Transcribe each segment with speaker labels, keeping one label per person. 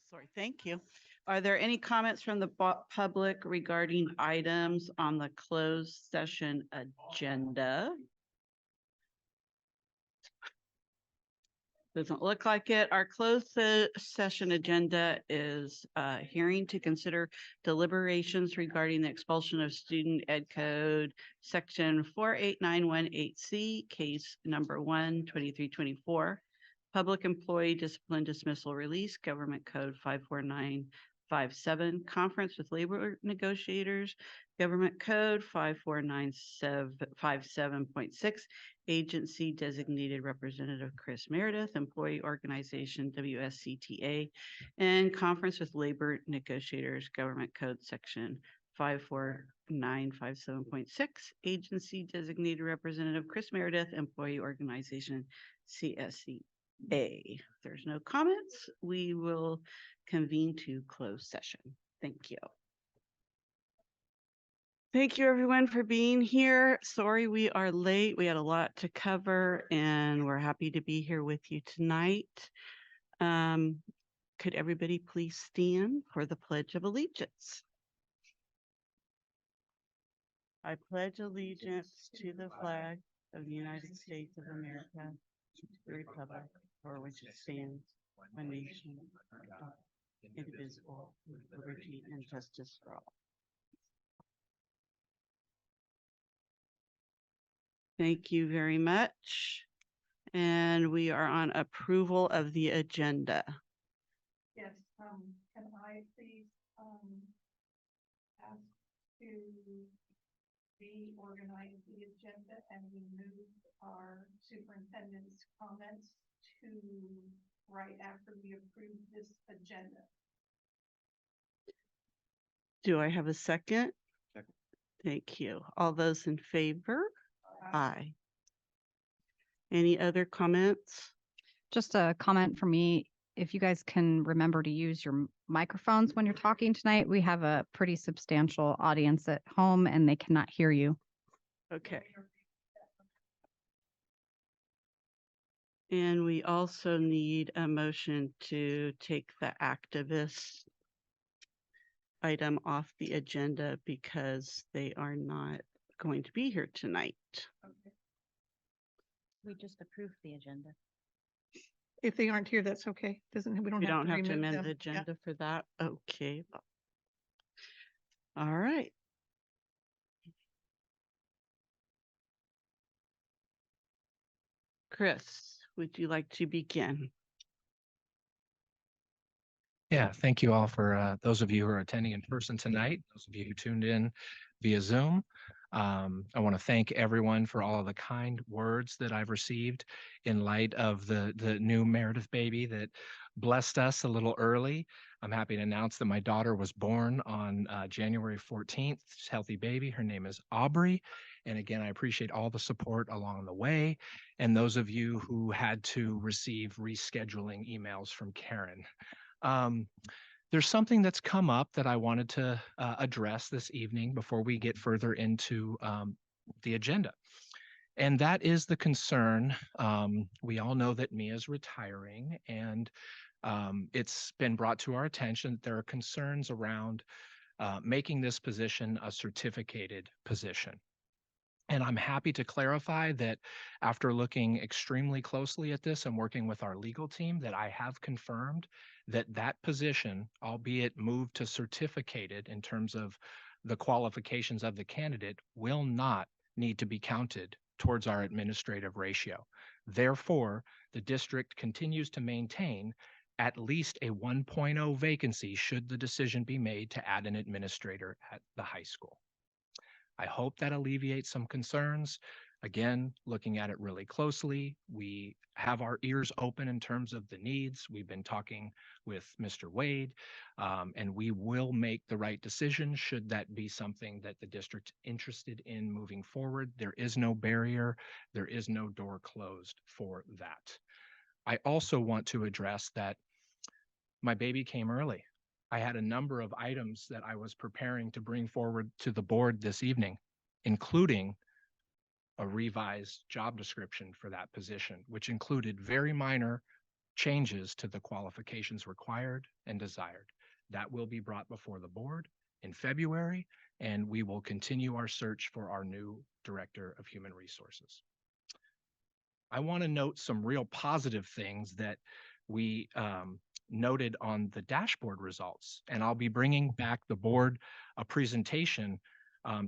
Speaker 1: Sorry, thank you. Are there any comments from the public regarding items on the closed session agenda? Doesn't look like it. Our closed session agenda is a hearing to consider deliberations regarding the expulsion of student ed code section 48918C, case number 12324. Public employee discipline dismissal release, government code 54957, conference with labor negotiators, government code 54957.6, agency designated representative Chris Meredith, employee organization WSCTA, and conference with labor negotiators, government code section 54957.6, agency designated representative Chris Meredith, employee organization CSC. If there's no comments, we will convene to close session. Thank you. Thank you everyone for being here. Sorry we are late. We had a lot to cover and we're happy to be here with you tonight. Could everybody please stand for the Pledge of Allegiance? I pledge allegiance to the flag of the United States of America, the republic for which it stands, one nation, indivisible, with liberty and justice for all. Thank you very much. And we are on approval of the agenda.
Speaker 2: Yes, can I please ask to reorganize the agenda and remove our superintendent's comments to right after we approve this agenda?
Speaker 1: Do I have a second? Second. Thank you. All those in favor? Aye. Any other comments?
Speaker 3: Just a comment from me. If you guys can remember to use your microphones when you're talking tonight, we have a pretty substantial audience at home and they cannot hear you.
Speaker 1: Okay. And we also need a motion to take the activist item off the agenda because they are not going to be here tonight.
Speaker 2: Okay.
Speaker 4: We just approved the agenda.
Speaker 5: If they aren't here, that's okay. We don't
Speaker 1: We
Speaker 5: have
Speaker 1: don't
Speaker 5: to
Speaker 1: have to
Speaker 5: remove
Speaker 1: amend
Speaker 5: them.
Speaker 1: the
Speaker 5: Yeah.
Speaker 1: agenda for that. Okay. All right. Chris, would you like to begin?
Speaker 6: Yeah, thank you all for those of you who are attending in person tonight, those of you who tuned in via Zoom. I want to thank everyone for all of the kind words that I've received in light of the new Meredith baby that blessed us a little early. I'm happy to announce that my daughter was born on January 14th. She's a healthy baby. Her name is Aubrey. And again, I appreciate all the support along the way. And those of you who had to receive rescheduling emails from Karen. There's something that's come up that I wanted to address this evening before we get further into the agenda. And that is the concern. We all know that Mia's retiring, and it's been brought to our attention that there are concerns around making this position a certificated position. And I'm happy to clarify that after looking extremely closely at this and working with our legal team, that I have confirmed that that position, albeit moved to certificated in terms of the qualifications of the candidate, will not need to be counted towards our administrative ratio. Therefore, the district continues to maintain at least a 1.0 vacancy should the decision be made to add an administrator at the high school. I hope that alleviates some concerns. Again, looking at it really closely, we have our ears open in terms of the needs. We've been talking with Mr. Wade, and we will make the right decision should that be something that the district's interested in moving forward. There is no barrier. There is no door closed for that. I also want to address that my baby came early. I had a number of items that I was preparing to bring forward to the board this evening, including a revised job description for that position, which included very minor changes to the qualifications required and desired. That will be brought before the board in February, and we will continue our search for our new Director of Human Resources. I want to note some real positive things that we noted on the dashboard results, and I'll be bringing back the board a presentation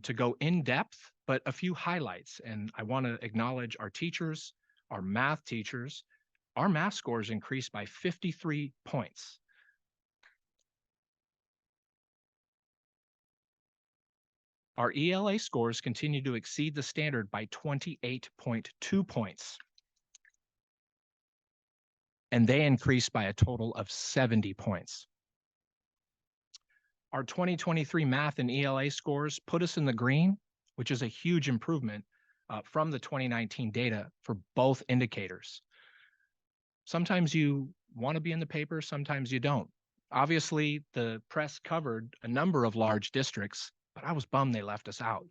Speaker 6: to go in depth, but a few highlights. And I want to acknowledge our teachers, our math teachers. Our math scores increased by 53 points. Our ELA scores continue to exceed the standard by 28.2 points. And they increased by a total of 70 points. Our 2023 math and ELA scores put us in the green, which is a huge improvement from the 2019 data for both indicators. Sometimes you want to be in the paper, sometimes you don't. Obviously, the press covered a number of large districts, but I was bummed they left us out.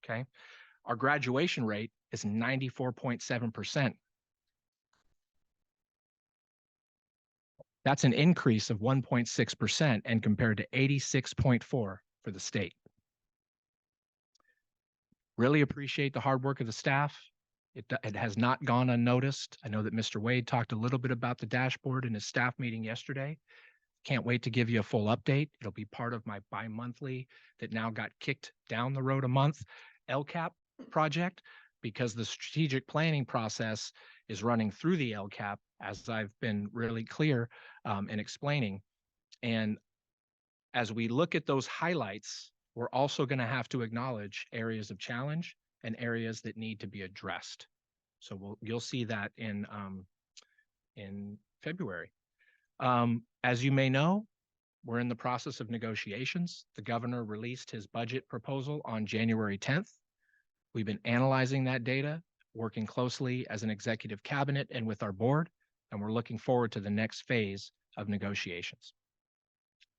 Speaker 6: Okay. Our graduation rate is 94.7%. That's an increase of 1.6% and compared to 86.4 for the state. Really appreciate the hard work of the staff. It has not gone unnoticed. I know that Mr. Wade talked a little bit about the dashboard in his staff meeting yesterday. Can't wait to give you a full update. It'll be part of my bi-monthly that now got kicked down the road a month LCAP project, because the strategic planning process is running through the LCAP, as I've been really clear in explaining. And as we look at those highlights, we're also going to have to acknowledge areas of challenge and areas that need to be addressed. So you'll see that in February. As you may know, we're in the process of negotiations. The governor released his budget proposal on January 10th. We've been analyzing that data, working closely as an executive cabinet and with our board, and we're looking forward to the next phase of negotiations.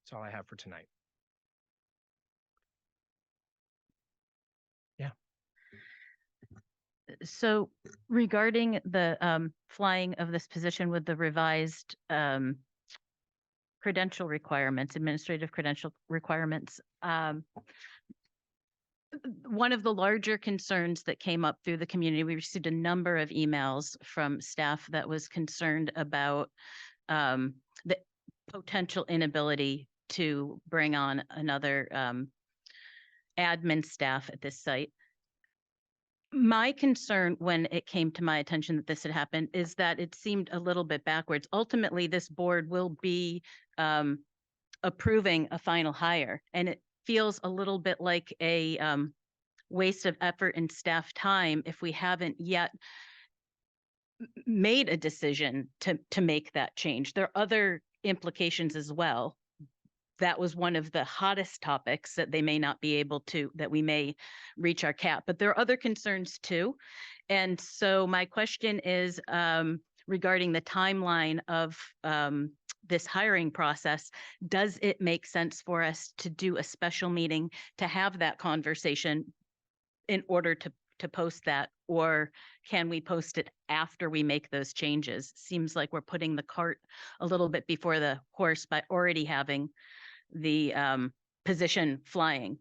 Speaker 6: That's all I have for tonight. Yeah.
Speaker 4: So regarding the flying of this position with the revised credential requirements, administrative credential requirements, one of the larger concerns that came up through the community, we received a number of emails from staff that was concerned about the potential inability to bring on another admin staff at this site. My concern when it came to my attention that this had happened is that it seemed a little bit backwards. Ultimately, this board will be approving a final hire, and it feels a little bit like a waste of effort and staff time if we haven't yet made a decision to make that change. There are other implications as well. That was one of the hottest topics that they may not be able to, that we may reach our cap, but there are other concerns too. And so my question is regarding the timeline of this hiring process. Does it make sense for us to do a special meeting to have that conversation in order to post that, or can we post it after we make those changes? Seems like we're putting the cart a little bit before the horse by already having the position flying.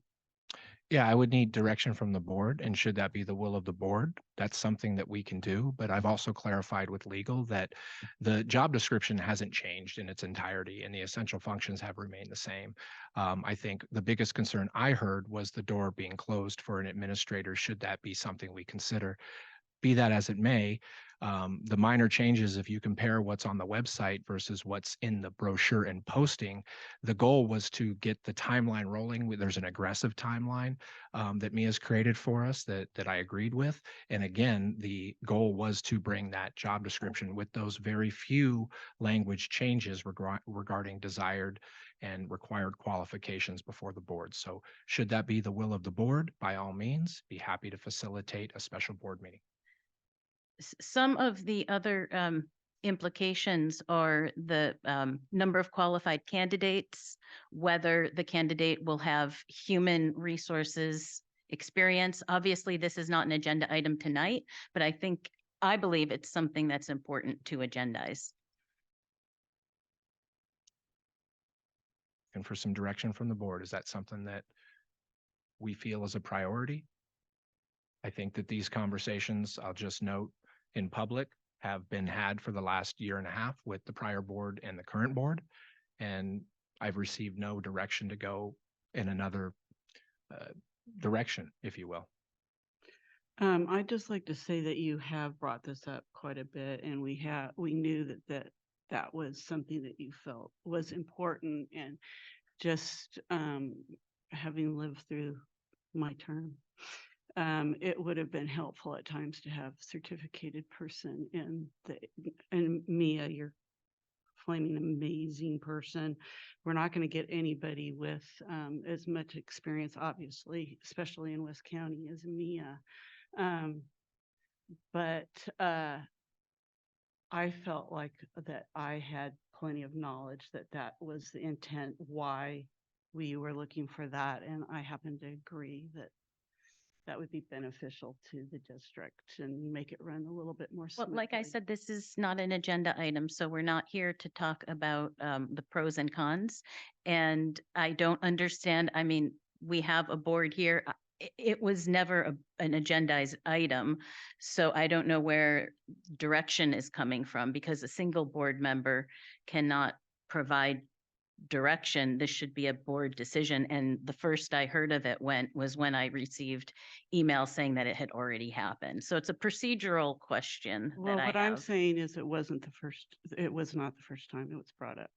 Speaker 6: Yeah, I would need direction from the board, and should that be the will of the board, that's something that we can do. But I've also clarified with legal that the job description hasn't changed in its entirety and the essential functions have remained the same. I think the biggest concern I heard was the door being closed for an administrator, should that be something we consider. Be that as it may, the minor changes, if you compare what's on the website versus what's in the brochure and posting, the goal was to get the timeline rolling. There's an aggressive timeline that Mia's created for us that I agreed with. And again, the goal was to bring that job description with those very few language changes regarding desired and required qualifications before the board. So should that be the will of the board, by all means, be happy to facilitate a special board meeting.
Speaker 4: Some of the other implications are the number of qualified candidates, whether the candidate will have human resources experience. Obviously, this is not an agenda item tonight, but I think I believe it's something that's important to agendize.
Speaker 6: And for some direction from the board, is that something that we feel is a priority? I think that these conversations, I'll just note in public, have been had for the last year and a half with the prior board and the current board. And I've received no direction to go in another direction, if you will.
Speaker 1: I'd just like to say that you have brought this up quite a bit, and we knew that was something that you felt was important, and just having lived through my term, it would have been helpful at times to have certificated person and Mia, you're flaming amazing person. We're not going to get anybody with as much experience, obviously, especially in West County, as Mia. But I felt like that I had plenty of knowledge that was the intent why we were looking for that. And I happen to agree that would be beneficial to the district and make it run a little bit more
Speaker 4: Well,
Speaker 1: smoothly.
Speaker 4: like I said, this is not an agenda item, so we're not here to talk about the pros and cons. And I don't understand, I mean, we have a board here. It was never an agendized item, so I don't know where direction is coming from, because a single board member cannot provide direction. This should be a board decision. And the first I heard of it was when I received email saying that it had already happened. So it's a procedural question
Speaker 1: Well,
Speaker 4: that I
Speaker 1: what I'm
Speaker 4: have.
Speaker 1: saying is it was not the first time it was brought up.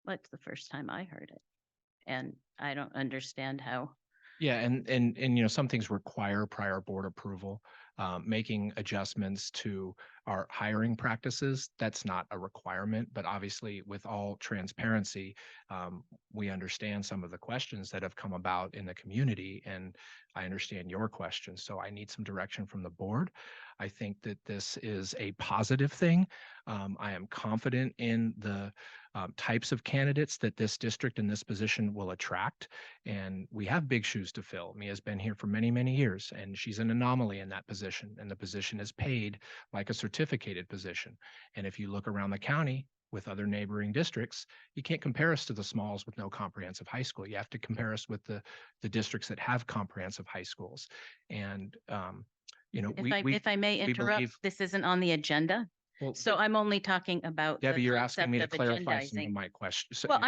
Speaker 4: Well, it's the first time I heard it. And I don't understand how.
Speaker 6: Yeah, and you know, some things require prior board approval. Making adjustments to our hiring practices, that's not a requirement, but obviously with all transparency, we understand some of the questions that have come about in the community, and I understand your questions. So I need some direction from the board. I think that this is a positive thing. I am confident in the types of candidates that this district and this position will attract. And we have big shoes to fill. Mia's been here for many, many years, and she's an anomaly in that position. And the position is paid like a certificated position. And if you look around the county with other neighboring districts, you can't compare us to the smalls with no comprehensive high school. You have to compare us with the districts that have comprehensive high schools. And, you know,
Speaker 4: If I may interrupt,
Speaker 6: believe-
Speaker 4: this isn't on the agenda.
Speaker 6: well,
Speaker 4: So I'm only talking about. the
Speaker 6: Debbie, you're asking me to
Speaker 4: concept of
Speaker 6: clarify some of
Speaker 4: agendizing.
Speaker 6: my questions.
Speaker 4: Well,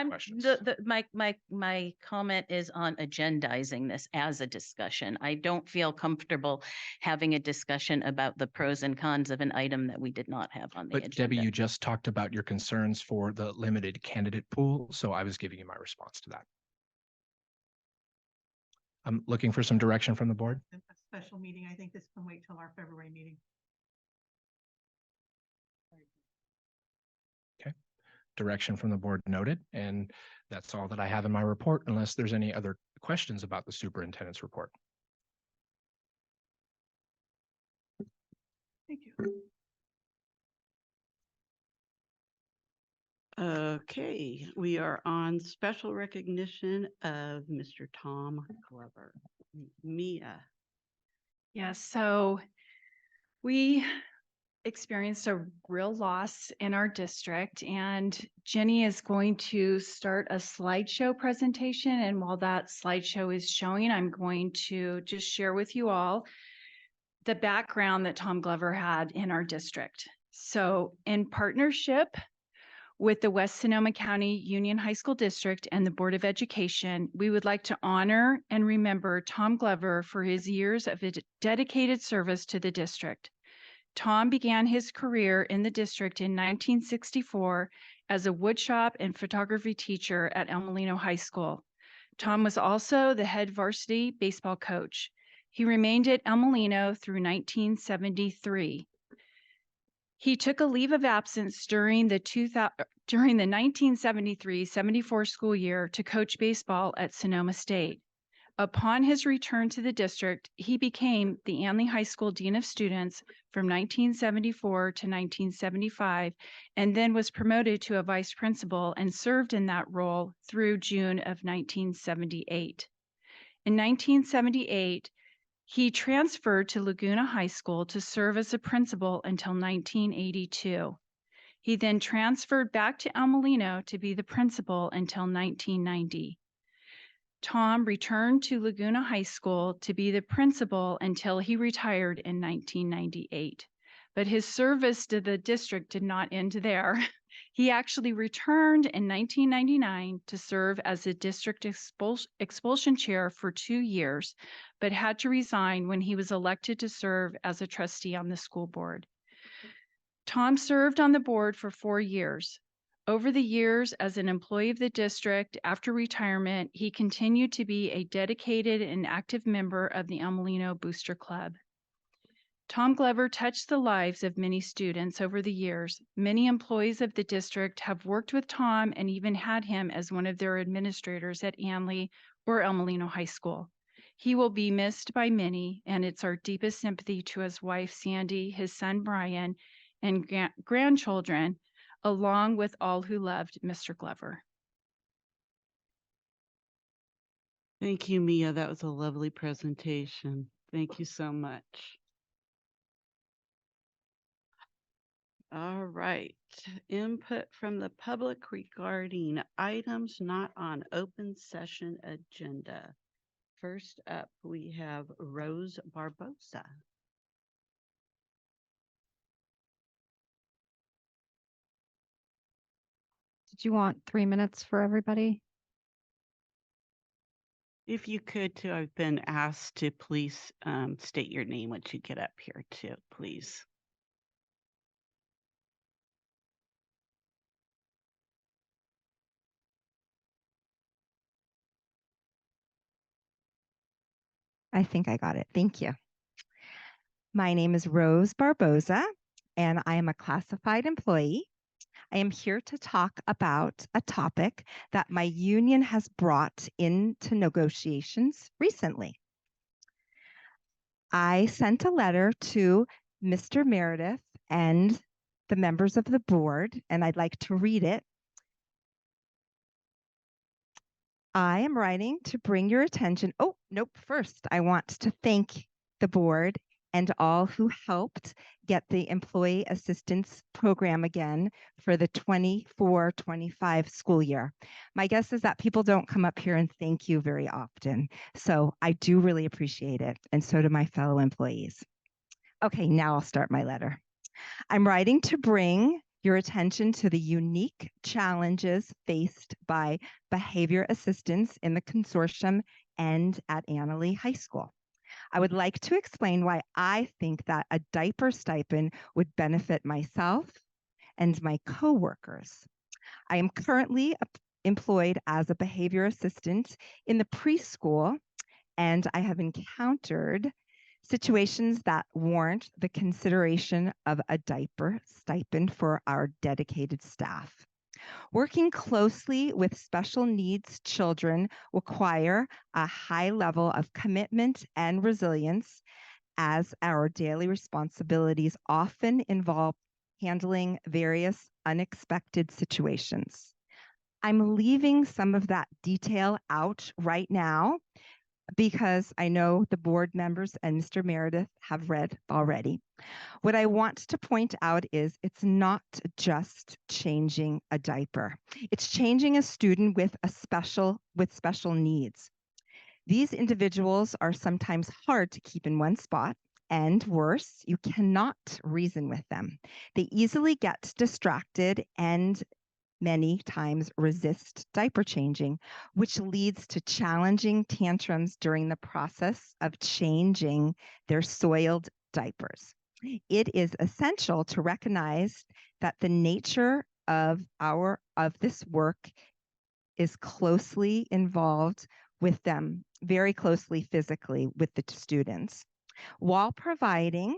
Speaker 4: my comment is on agendizing this as a discussion. I don't feel comfortable having a discussion about the pros and cons of an item that we did not have on the
Speaker 6: But
Speaker 4: agenda.
Speaker 6: Debbie, you just talked about your concerns for the limited candidate pool, so I was giving you my response to that. I'm looking for some direction from the board.
Speaker 5: A special meeting. I think this can wait till our February meeting.
Speaker 6: Direction from the board noted, and that's all that I have in my report, unless there's any other questions about the superintendent's report.
Speaker 5: Thank you.
Speaker 1: Okay, we are on special recognition of Mr. Tom Glover. Mia.
Speaker 7: Yeah, so we experienced a real loss in our district, and Jenny is going to start a slideshow presentation. And while that slideshow is showing, I'm going to just share with you all the background that Tom Glover had in our district. So in partnership with the West Sonoma County Union High School District and the Board of Education, we would like to honor and remember Tom Glover for his years of dedicated service to the district. Tom began his career in the district in 1964 as a woodshop and photography teacher at El Molino High School. Tom was also the head varsity baseball coach. He remained at El Molino through 1973. He took a leave of absence during the 1973-74 school year to coach baseball at Sonoma State. Upon his return to the district, he became the Anley High School Dean of Students from 1974 to 1975, and then was promoted to a vice principal and served in that role through June of 1978. In 1978, He transferred to Laguna High School to serve as a principal until 1982. He then transferred back to El Molino to be the principal until 1990. Tom returned to Laguna High School to be the principal until he retired in 1998. But his service to the district did not end there. He actually returned in 1999 to serve as a district expulsion chair for 2 years, but had to resign when he was elected to serve as a trustee on the school board. Tom served on the board for 4 years. Over the years, as an employee of the district after retirement, he continued to be a dedicated and active member of the El Molino Booster Club. Tom Glover touched the lives of many students over the years. Many employees of the district have worked with Tom and even had him as one of their administrators at Anley or El Molino High School. He will be missed by many, and it's our deepest sympathy to his wife, Sandy, his son, Brian, and grandchildren, along with all who loved Mr. Glover.
Speaker 1: Thank you, Mia. That was a lovely presentation. Thank you so much. All right, input from the public regarding items not on open session agenda. First up, we have Rose Barbosa.
Speaker 3: Did you want 3 minutes for everybody?
Speaker 1: If you could too, I've been asked to please state your name once you get up here too, please.
Speaker 8: I think I got it. Thank you. My name is Rose Barbosa, and I am a classified employee. I am here to talk about a topic that my union has brought into negotiations recently. I sent a letter to Mr. Meredith and the members of the board, and I'd like to read it. I am writing to bring your attention. Oh, nope. First, I want to thank the board and all who helped get the employee assistance program again for the 24-25 school year. My guess is that people don't come up here and thank you very often. So I do really appreciate it. And so do my fellow employees. Okay, now I'll start my letter. I'm writing to bring your attention to the unique challenges faced by behavior assistants in the consortium and at Annalee High School. I would like to explain why I think that a diaper stipend would benefit myself and my coworkers. I am currently employed as a behavior assistant in the preschool, and I have encountered situations that warrant the consideration of a diaper stipend for our dedicated staff. Working closely with special needs children require a high level of commitment and resilience, as our daily responsibilities often involve handling various unexpected situations. I'm leaving some of that detail out right now because I know the board members and Mr. Meredith have read already. What I want to point out is it's not just changing a diaper. It's changing a student with special needs. These individuals are sometimes hard to keep in one spot, and worse, you cannot reason with them. They easily get distracted and many times resist diaper changing, which leads to challenging tantrums during the process of changing their soiled diapers. It is essential to recognize that the nature of this work is closely involved with them, very closely physically with the students. While providing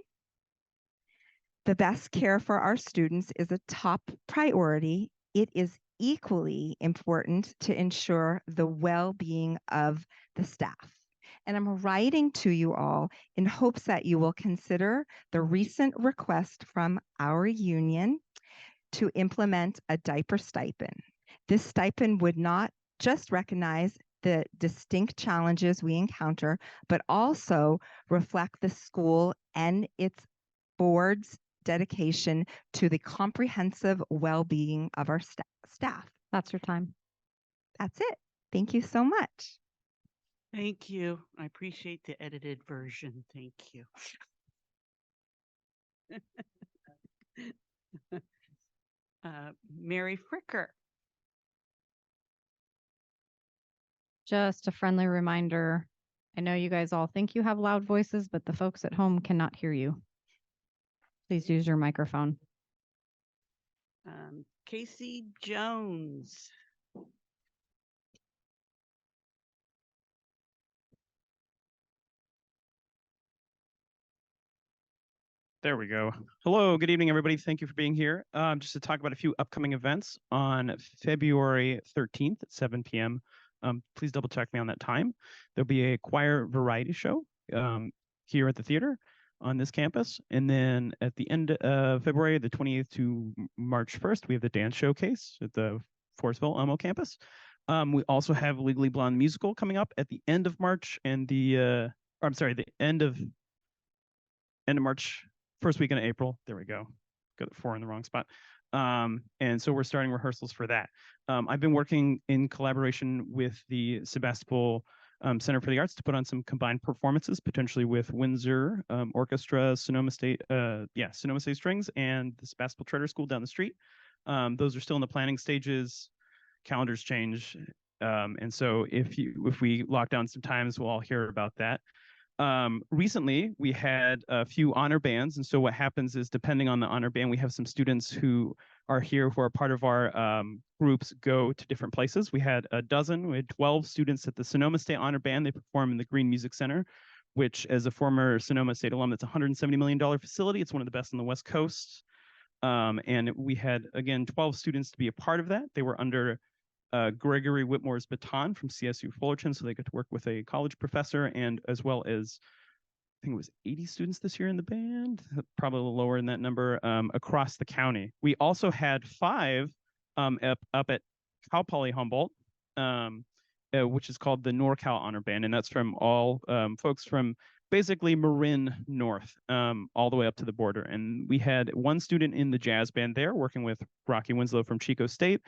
Speaker 8: the best care for our students is a top priority, it is equally important to ensure the well-being of the staff. And I'm writing to you all in hopes that you will consider the recent request from our union to implement a diaper stipend. This stipend would not just recognize the distinct challenges we encounter, but also reflect the school and its board's dedication to the comprehensive well-being of our staff.
Speaker 3: That's your time.
Speaker 8: That's it. Thank you so much.
Speaker 1: Thank you. I appreciate the edited version. Thank you. Mary Fricker.
Speaker 3: Just a friendly reminder. I know you guys all think you have loud voices, but the folks at home cannot hear you. Please use your microphone.
Speaker 1: Casey Jones.
Speaker 9: There we go. Hello, good evening, everybody. Thank you for being here. Just to talk about a few upcoming events on February 13th at 7 p.m. Please double check me on that time. There'll be a choir variety show here at the theater on this campus. And then at the end of February, the 28th to March 1st, we have the dance showcase at the Forestville Elmo campus. We also have Legally Blonde musical coming up at the end of March and the end of March, first week in April. There we go. Got the 4 in the wrong spot. And so we're starting rehearsals for that. I've been working in collaboration with the Sebastopol Center for the Arts to put on some combined performances, potentially with Windsor Orchestra, Sonoma State Strings, and the Sebastopol Charter School down the street. Those are still in the planning stages. Calendars change. And so if we lock down some times, we'll all hear about that. Recently, we had a few honor bands. And so what happens is, depending on the honor band, we have some students who are here who are part of our groups go to different places. We had 12 students at the Sonoma State Honor Band. They perform in the Green Music Center, which, as a former Sonoma State alum, it's a $170 million facility. It's one of the best on the West Coast. And we had, again, 12 students to be a part of that. They were under Gregory Whitmore's baton from CSU Fullerton, so they got to work with a college professor, and as well as, I think it was 80 students this year in the band, probably a little lower in that number, across the county. We also had 5 up at Cal Poly Humboldt, which is called the NorCal Honor Band, and that's from all folks from basically Marin North, all the way up to the border. And we had 1 student in the jazz band there working with Rocky Winslow from Chico State,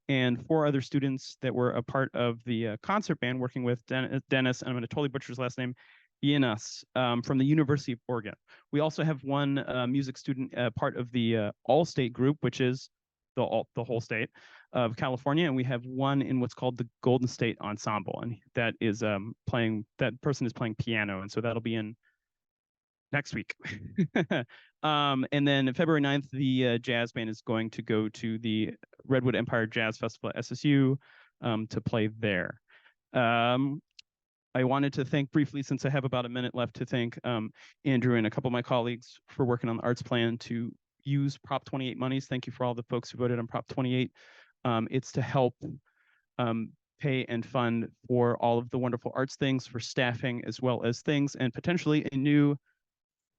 Speaker 9: and 4 other students that were a part of the concert band working with Dennis, and I'm going to totally butcher his last name, Ienas, from the University of Oregon. We also have 1 music student part of the all-state group, which is the whole state of California, and we have 1 in what's called the Golden State Ensemble, and that is that person is playing piano, and so that'll be in next week. And then February 9th, the jazz band is going to go to the Redwood Empire Jazz Festival at SSU to play there. I wanted to thank briefly, since I have about a minute left, to thank Andrew and a couple of my colleagues for working on the arts plan to use Prop 28 monies. Thank you for all the folks who voted on Prop 28. It's to help pay and fund for all of the wonderful arts things, for staffing, as well as things, and potentially a new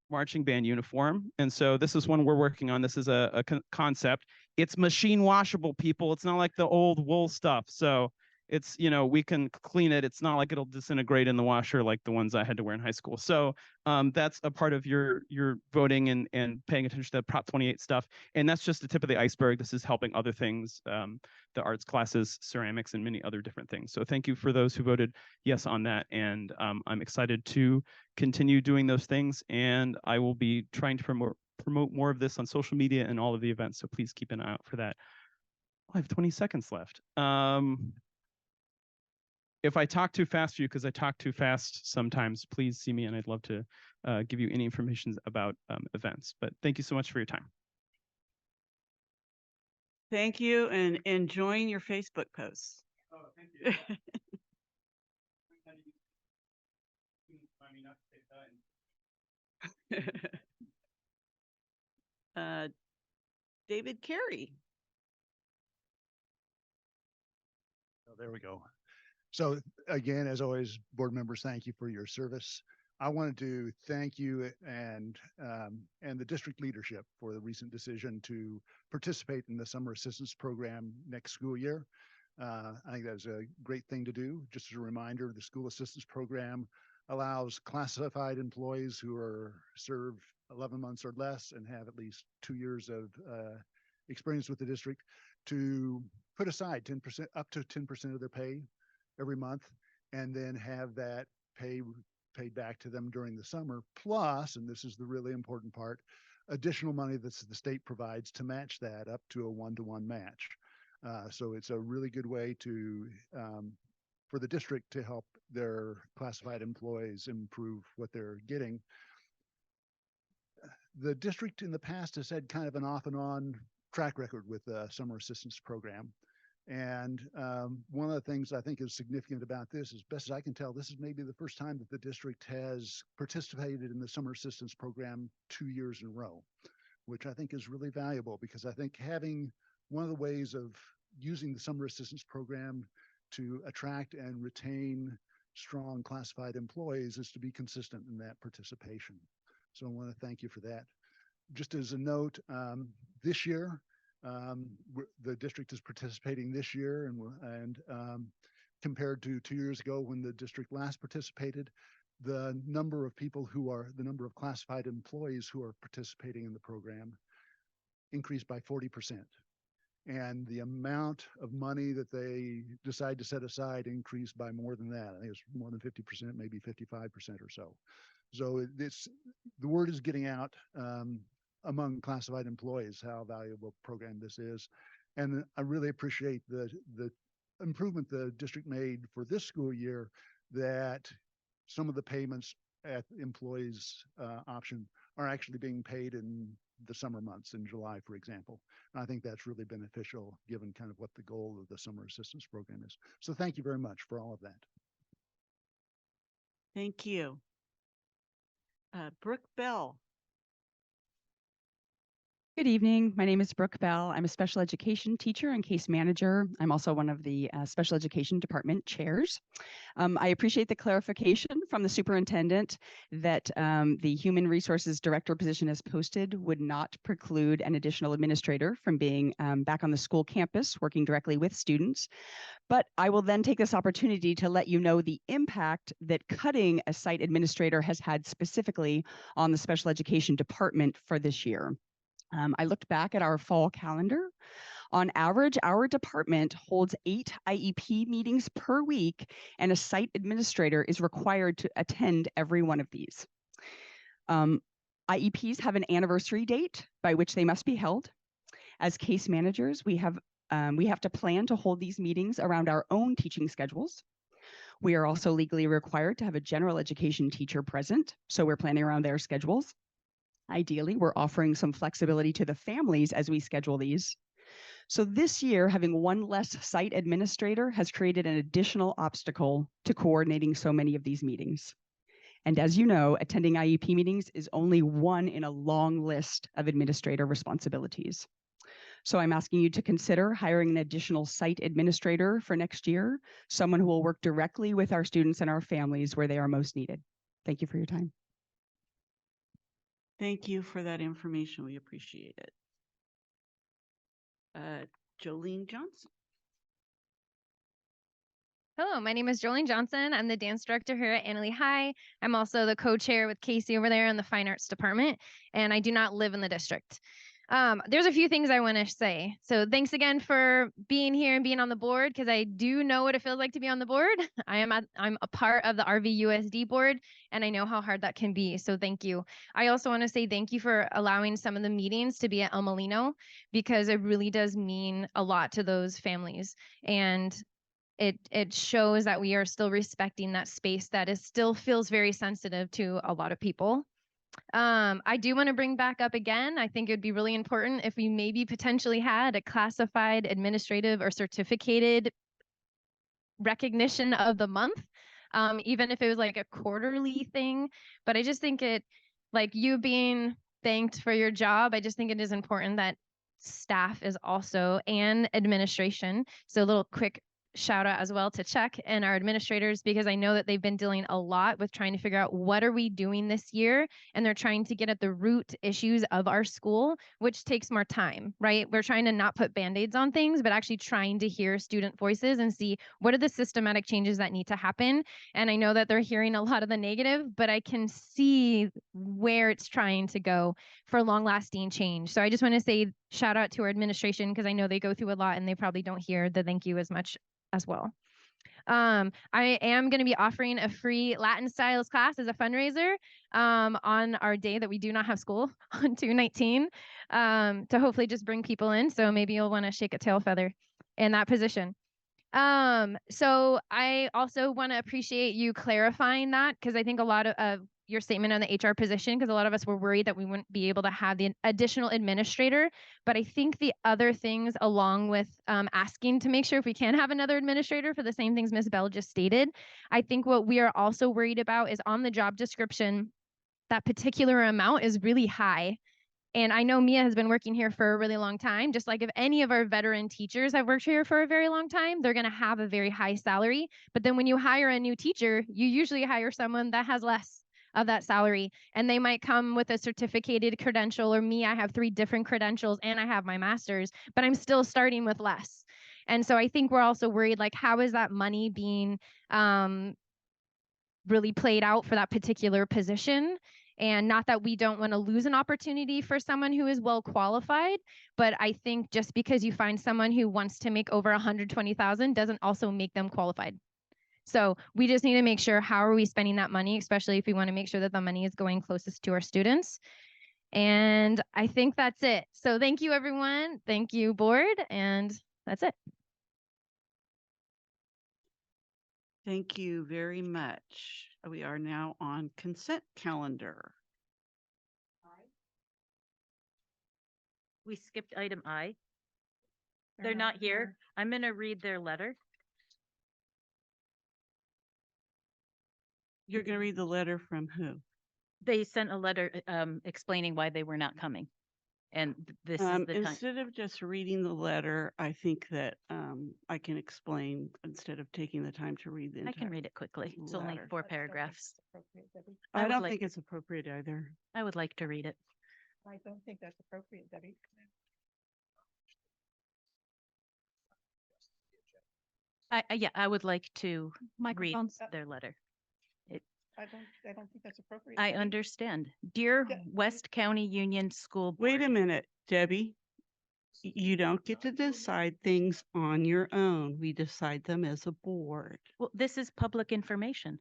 Speaker 9: marching band uniform. And so this is one we're working on. This is a concept. It's machine washable, people. It's not like the old wool stuff. So it's, we can clean it. It's not like it'll disintegrate in the washer like the ones I had to wear in high school. So that's a part of your voting and paying attention to the Prop 28 stuff. And that's just the tip of the iceberg. This is helping other things, the arts classes, ceramics, and many other different things. So thank you for those who voted yes on that. And I'm excited to continue doing those things. And I will be trying to promote more of this on social media and all of the events. So please keep an eye out for that. I have 20 seconds left. If I talk too fast for you, because I talk too fast sometimes, please see me, and I'd love to give you any information about events. But thank you so much for your time.
Speaker 1: Thank you, and enjoying your Facebook posts.
Speaker 9: Oh, thank you.
Speaker 1: David Carey.
Speaker 10: Oh, there we go. So again, as always, board members, thank you for your service. I wanted to thank you and the district leadership for the recent decision to participate in the summer assistance program next school year. I think that's a great thing to do. Just as a reminder, the school assistance program allows classified employees who are served 11 months or less and have at least 2 years of experience with the district to put aside 10%, up to 10% of their pay every month, and then have that pay paid back to them during the summer. Plus, and this is the really important part, additional money that the state provides to match that up to a 1-to-1 match. So it's a really good way to for the district to help their classified employees improve what they're getting. The district in the past has had kind of an off and on track record with the summer assistance program. And one of the things I think is significant about this, as best as I can tell, this is maybe the first time that the district has participated in the summer assistance program 2 years in a row, which I think is really valuable, because I think having one of the ways of using the summer assistance program to attract and retain strong classified employees is to be consistent in that participation. So I want to thank you for that. Just as a note, this year, the district is participating this year, and compared to 2 years ago when the district last participated, the number of classified employees who are participating in the program increased by 40%. And the amount of money that they decide to set aside increased by more than that. I think it's more than 50%, maybe 55% or so. So the word is getting out among classified employees how valuable a program this is. And I really appreciate the improvement the district made for this school year, that some of the payments at employees option are actually being paid in the summer months, in July, for example. And I think that's really beneficial given kind of what the goal of the summer assistance program is. So thank you very much for all of that.
Speaker 1: Thank you. Brooke Bell.
Speaker 11: Good evening. My name is Brooke Bell. I'm a special education teacher and case manager. I'm also one of the special education department chairs. I appreciate the clarification from the superintendent that the human resources director position as posted would not preclude an additional administrator from being back on the school campus working directly with students. But I will then take this opportunity to let you know the impact that cutting a site administrator has had specifically on the special education department for this year. I looked back at our fall calendar. On average, our department holds 8 IEP meetings per week, and a site administrator is required to attend every one of these. IEPs have an anniversary date by which they must be held. As case managers, we have to plan to hold these meetings around our own teaching schedules. We are also legally required to have a general education teacher present, so we're planning around their schedules. Ideally, we're offering some flexibility to the families as we schedule these. So this year, having one less site administrator has created an additional obstacle to coordinating so many of these meetings. And as you know, attending IEP meetings is only one in a long list of administrator responsibilities. So I'm asking you to consider hiring an additional site administrator for next year, someone who will work directly with our students and our families where they are most needed. Thank you for your time.
Speaker 1: Thank you for that information. We appreciate it. Jolene Johnson.
Speaker 12: Hello, my name is Jolene Johnson. I'm the dance director here at Annalee High. I'm also the co-chair with Casey over there in the fine arts department, and I do not live in the district. There's a few things I want to say. So thanks again for being here and being on the board, because I do know what it feels like to be on the board. I'm a part of the RVUSD board, and I know how hard that can be. So thank you. I also want to say thank you for allowing some of the meetings to be at El Molino, because it really does mean a lot to those families. And it shows that we are still respecting that space that still feels very sensitive to a lot of people. I do want to bring back up again, I think it would be really important if we maybe potentially had a classified administrative or certificated recognition of the month, even if it was like a quarterly thing. But I just think like you being thanked for your job, I just think it is important that staff is also, and administration. So a little quick shout out as well to Chuck and our administrators, because I know that they've been dealing a lot with trying to figure out what are we doing this year, and they're trying to get at the root issues of our school, which takes more time, right? We're trying to not put band-aids on things, but actually trying to hear student voices and see what are the systematic changes that need to happen. And I know that they're hearing a lot of the negative, but I can see where it's trying to go for long-lasting change. So I just want to say shout out to our administration, because I know they go through a lot and they probably don't hear the thank you as much as well. I am going to be offering a free Latin styles class as a fundraiser on our day that we do not have school on 2/19 to hopefully just bring people in. So maybe you'll want to shake a tail feather in that position. So I also want to appreciate you clarifying that, because I think a lot of your statement on the HR position, because a lot of us were worried that we wouldn't be able to have the additional administrator. But I think the other things, along with asking to make sure if we can have another administrator for the same things Ms. Bell just stated, I think what we are also worried about is on the job description, that particular amount is really high. And I know Mia has been working here for a really long time. Just like if any of our veteran teachers have worked here for a very long time, they're going to have a very high salary. But then when you hire a new teacher, you usually hire someone that has less of that salary. And they might come with a certificated credential, or me, I have 3 different credentials and I have my master's, but I'm still starting with less. And so I think we're also worried, like, how is that money being really played out for that particular position? And not that we don't want to lose an opportunity for someone who is well qualified, but I think just because you find someone who wants to make over 120,000 doesn't also make them qualified. So we just need to make sure, how are we spending that money, especially if we want to make sure that the money is going closest to our students. And I think that's it. So thank you, everyone. Thank you, board. And that's it.
Speaker 1: Thank you very much. We are now on consent calendar.
Speaker 4: We skipped item I. They're not here. I'm going to read their letter.
Speaker 1: You're going to read the letter from who?
Speaker 4: They sent a letter explaining why they were not coming. And this is the time.
Speaker 1: Instead of just reading the letter, I think that I can explain instead of taking the time to read the
Speaker 4: I
Speaker 1: entire.
Speaker 4: can read it quickly. It's only
Speaker 1: letter.
Speaker 4: 4 paragraphs.
Speaker 1: I
Speaker 4: would
Speaker 1: don't
Speaker 4: like-
Speaker 1: think it's appropriate either.
Speaker 4: I would like to read it.
Speaker 5: I don't think that's appropriate, Debbie.
Speaker 4: Yeah, I would like to read
Speaker 3: Microphones.
Speaker 4: their letter.
Speaker 5: I don't think that's appropriate.
Speaker 4: I
Speaker 5: Debbie.
Speaker 4: understand. Dear
Speaker 5: Yeah.
Speaker 4: West County Union School Board.
Speaker 1: Wait a minute, Debbie. You don't get to decide things on your own. We decide them as a board.
Speaker 4: Well, this is public information.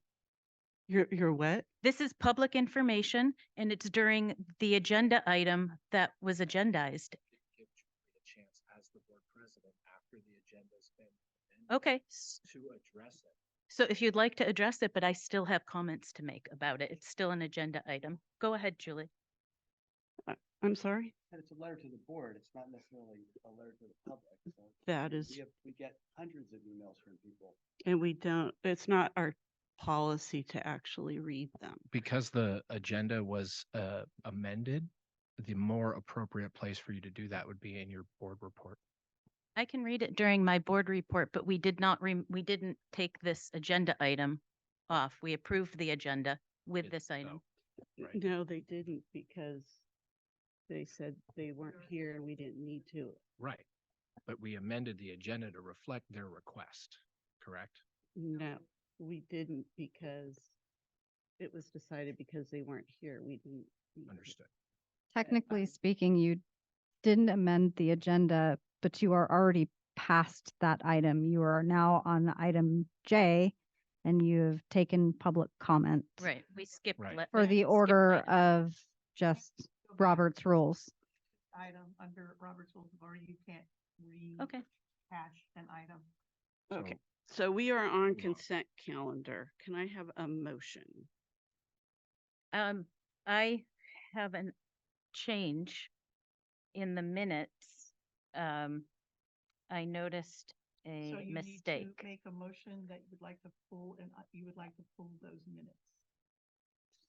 Speaker 1: You're what?
Speaker 4: This is public information, and it's during the agenda item that was agendized.
Speaker 6: Give Julie a chance as the board president after the agenda's been amended
Speaker 4: Okay,
Speaker 6: to address it.
Speaker 4: so if you'd like to address it, but I still have comments to make about it. It's still an agenda item. Go ahead, Julie.
Speaker 1: I'm sorry?
Speaker 13: And it's a letter to the board. It's not necessarily a letter to the public. So
Speaker 1: That is,
Speaker 13: we get hundreds of emails from people.
Speaker 1: and we don't, it's not our policy to actually read them.
Speaker 6: Because the agenda was amended, the more appropriate place for you to do that would be in your board report.
Speaker 4: I can read it during my board report, but we did not, we didn't take this agenda item off. We approved the agenda with this item.
Speaker 6: Right.
Speaker 1: No, they didn't, because they said they weren't here and we didn't need to.
Speaker 6: Right. But we amended the agenda to reflect their request, correct?
Speaker 1: No, we didn't, because it was decided because they weren't here. We didn't. need to.
Speaker 6: Understood.
Speaker 3: Technically speaking, you didn't amend the agenda, but you are already past that item. You are now on item J, and you have taken public comment.
Speaker 4: Right, we skipped.
Speaker 6: Right.
Speaker 3: For the
Speaker 4: skipped
Speaker 3: order
Speaker 4: item.
Speaker 3: of just Robert's rules.
Speaker 2: Item under Robert's Rules of Order, you can't
Speaker 4: Okay,
Speaker 2: rehash an item.
Speaker 1: Okay, so we are on
Speaker 6: on.
Speaker 1: consent calendar. Can I have a motion?
Speaker 4: I have a change in the minutes. I noticed a
Speaker 2: So you need
Speaker 4: mistake.
Speaker 2: to make a motion that you would like to pull, and you would like to pull those minutes.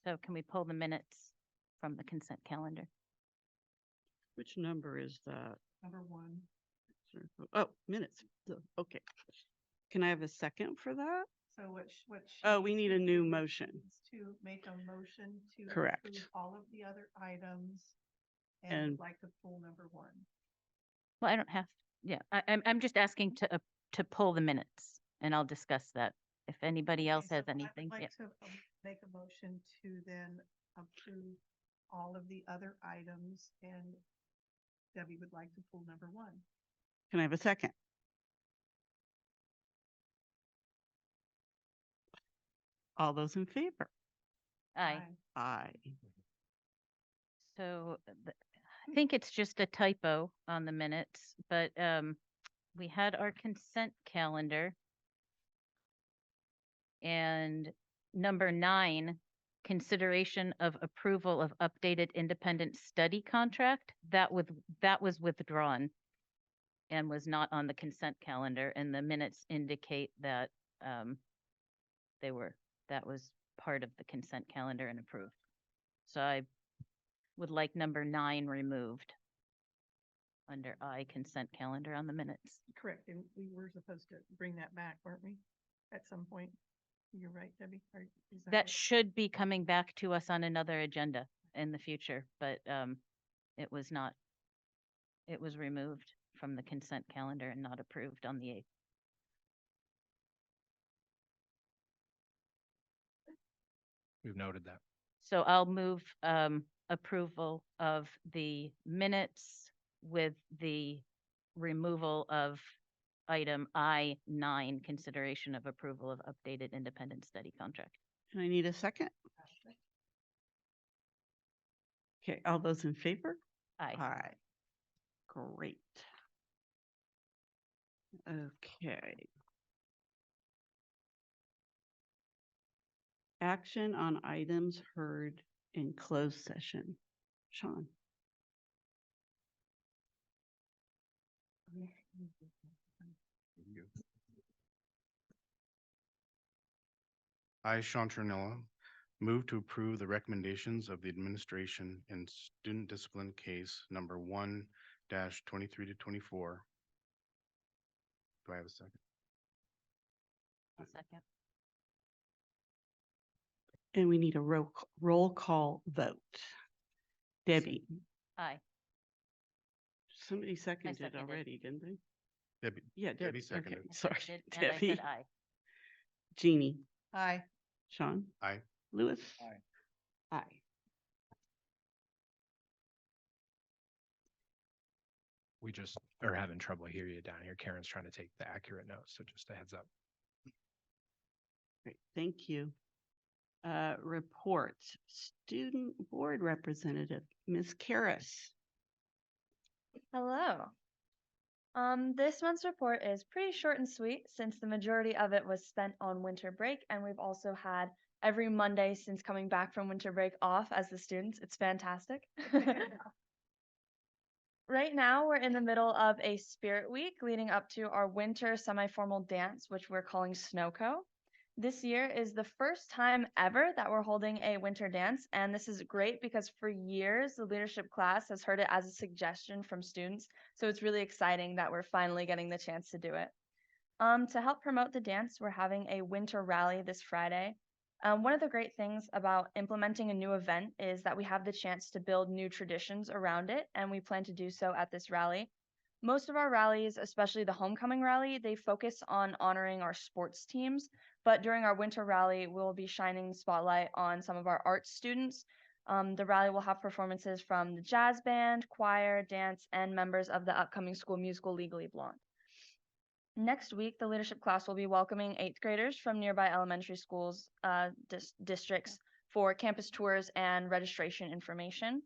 Speaker 4: So can we pull the minutes from the consent calendar?
Speaker 1: Which number is that?
Speaker 2: Number 1.
Speaker 1: Oh, minutes. Okay. Can I have a second for that?
Speaker 2: So what?
Speaker 1: Oh,
Speaker 2: she
Speaker 1: we
Speaker 2: needs
Speaker 1: need
Speaker 2: to
Speaker 1: a new
Speaker 2: do
Speaker 1: motion.
Speaker 2: is to make a motion to
Speaker 1: Correct.
Speaker 2: approve all of the other items and
Speaker 1: And-
Speaker 2: would like to pull number one.
Speaker 4: Well, I don't have, yeah, I'm just asking to pull the minutes and I'll discuss that. If anybody else
Speaker 2: Okay,
Speaker 4: has
Speaker 2: so I would
Speaker 4: anything, yeah.
Speaker 2: like to make a motion to then approve all of the other items, and Debbie would like to pull number one.
Speaker 1: Can I have a second? All those in favor?
Speaker 4: Aye.
Speaker 1: Aye.
Speaker 4: So I think it's just a typo on the minutes, but we had our consent calendar. And number 9, consideration of approval of updated independent study contract, that was withdrawn and was not on the consent calendar, and the minutes indicate that that was part of the consent calendar and approved. So I would like number 9 removed under I consent calendar on the minutes.
Speaker 2: Correct, and we were supposed to bring that back, weren't we? At some point. You're right, Debbie. Is
Speaker 4: That
Speaker 2: right?
Speaker 4: should be coming back to us on another agenda in the future, but it was not. It was removed from the consent calendar and not approved on the 8th.
Speaker 6: We've noted that.
Speaker 4: So I'll move approval of the minutes with the removal of item I-9, consideration of approval of updated independent study contract.
Speaker 1: And I need a second. Okay, all those in favor?
Speaker 4: Aye.
Speaker 1: Aye. Great. Okay. Action on items heard in closed session. Sean.
Speaker 14: I, Sean Trinilla, move to approve the recommendations of the administration in student discipline case number 1-23 to 24. Do I have a second?
Speaker 4: A second.
Speaker 1: And we need a roll call vote. Debbie,
Speaker 4: Aye.
Speaker 1: somebody seconded
Speaker 4: seconded.
Speaker 1: already, didn't they?
Speaker 14: Debbie,
Speaker 1: Yeah,
Speaker 14: Debbie
Speaker 1: Debbie. Okay,
Speaker 14: seconded.
Speaker 1: sorry.
Speaker 4: Seconded, and I
Speaker 1: Debbie,
Speaker 4: said aye.
Speaker 1: Jeannie,
Speaker 2: Aye.
Speaker 1: Sean,
Speaker 14: Aye.
Speaker 1: Lewis.
Speaker 13: Aye.
Speaker 1: Aye.
Speaker 6: We just are having trouble hearing you down here. Karen's trying to take the accurate notes, so just a heads up.
Speaker 1: Great, thank you. Reports, student board representative, Ms. Karas.
Speaker 15: Hello. This month's report is pretty short and sweet since the majority of it was spent on winter break, and we've also had every Monday since coming back from winter break off as the students. It's fantastic. Right now, we're in the middle of a spirit week leading up to our winter semi-formal dance, which we're calling Snowco. This year is the first time ever that we're holding a winter dance, and this is great because for years the leadership class has heard it as a suggestion from students, so it's really exciting that we're finally getting the chance to do it. To help promote the dance, we're having a winter rally this Friday. One of the great things about implementing a new event is that we have the chance to build new traditions around it, and we plan to do so at this rally. Most of our rallies, especially the homecoming rally, they focus on honoring our sports teams, but during our winter rally, we'll be shining the spotlight on some of our arts students. The rally will have performances from the jazz band, choir, dance, and members of the upcoming school musical Legally Blonde. Next week, the leadership class will be welcoming 8th graders from nearby elementary schools districts for campus tours and registration information.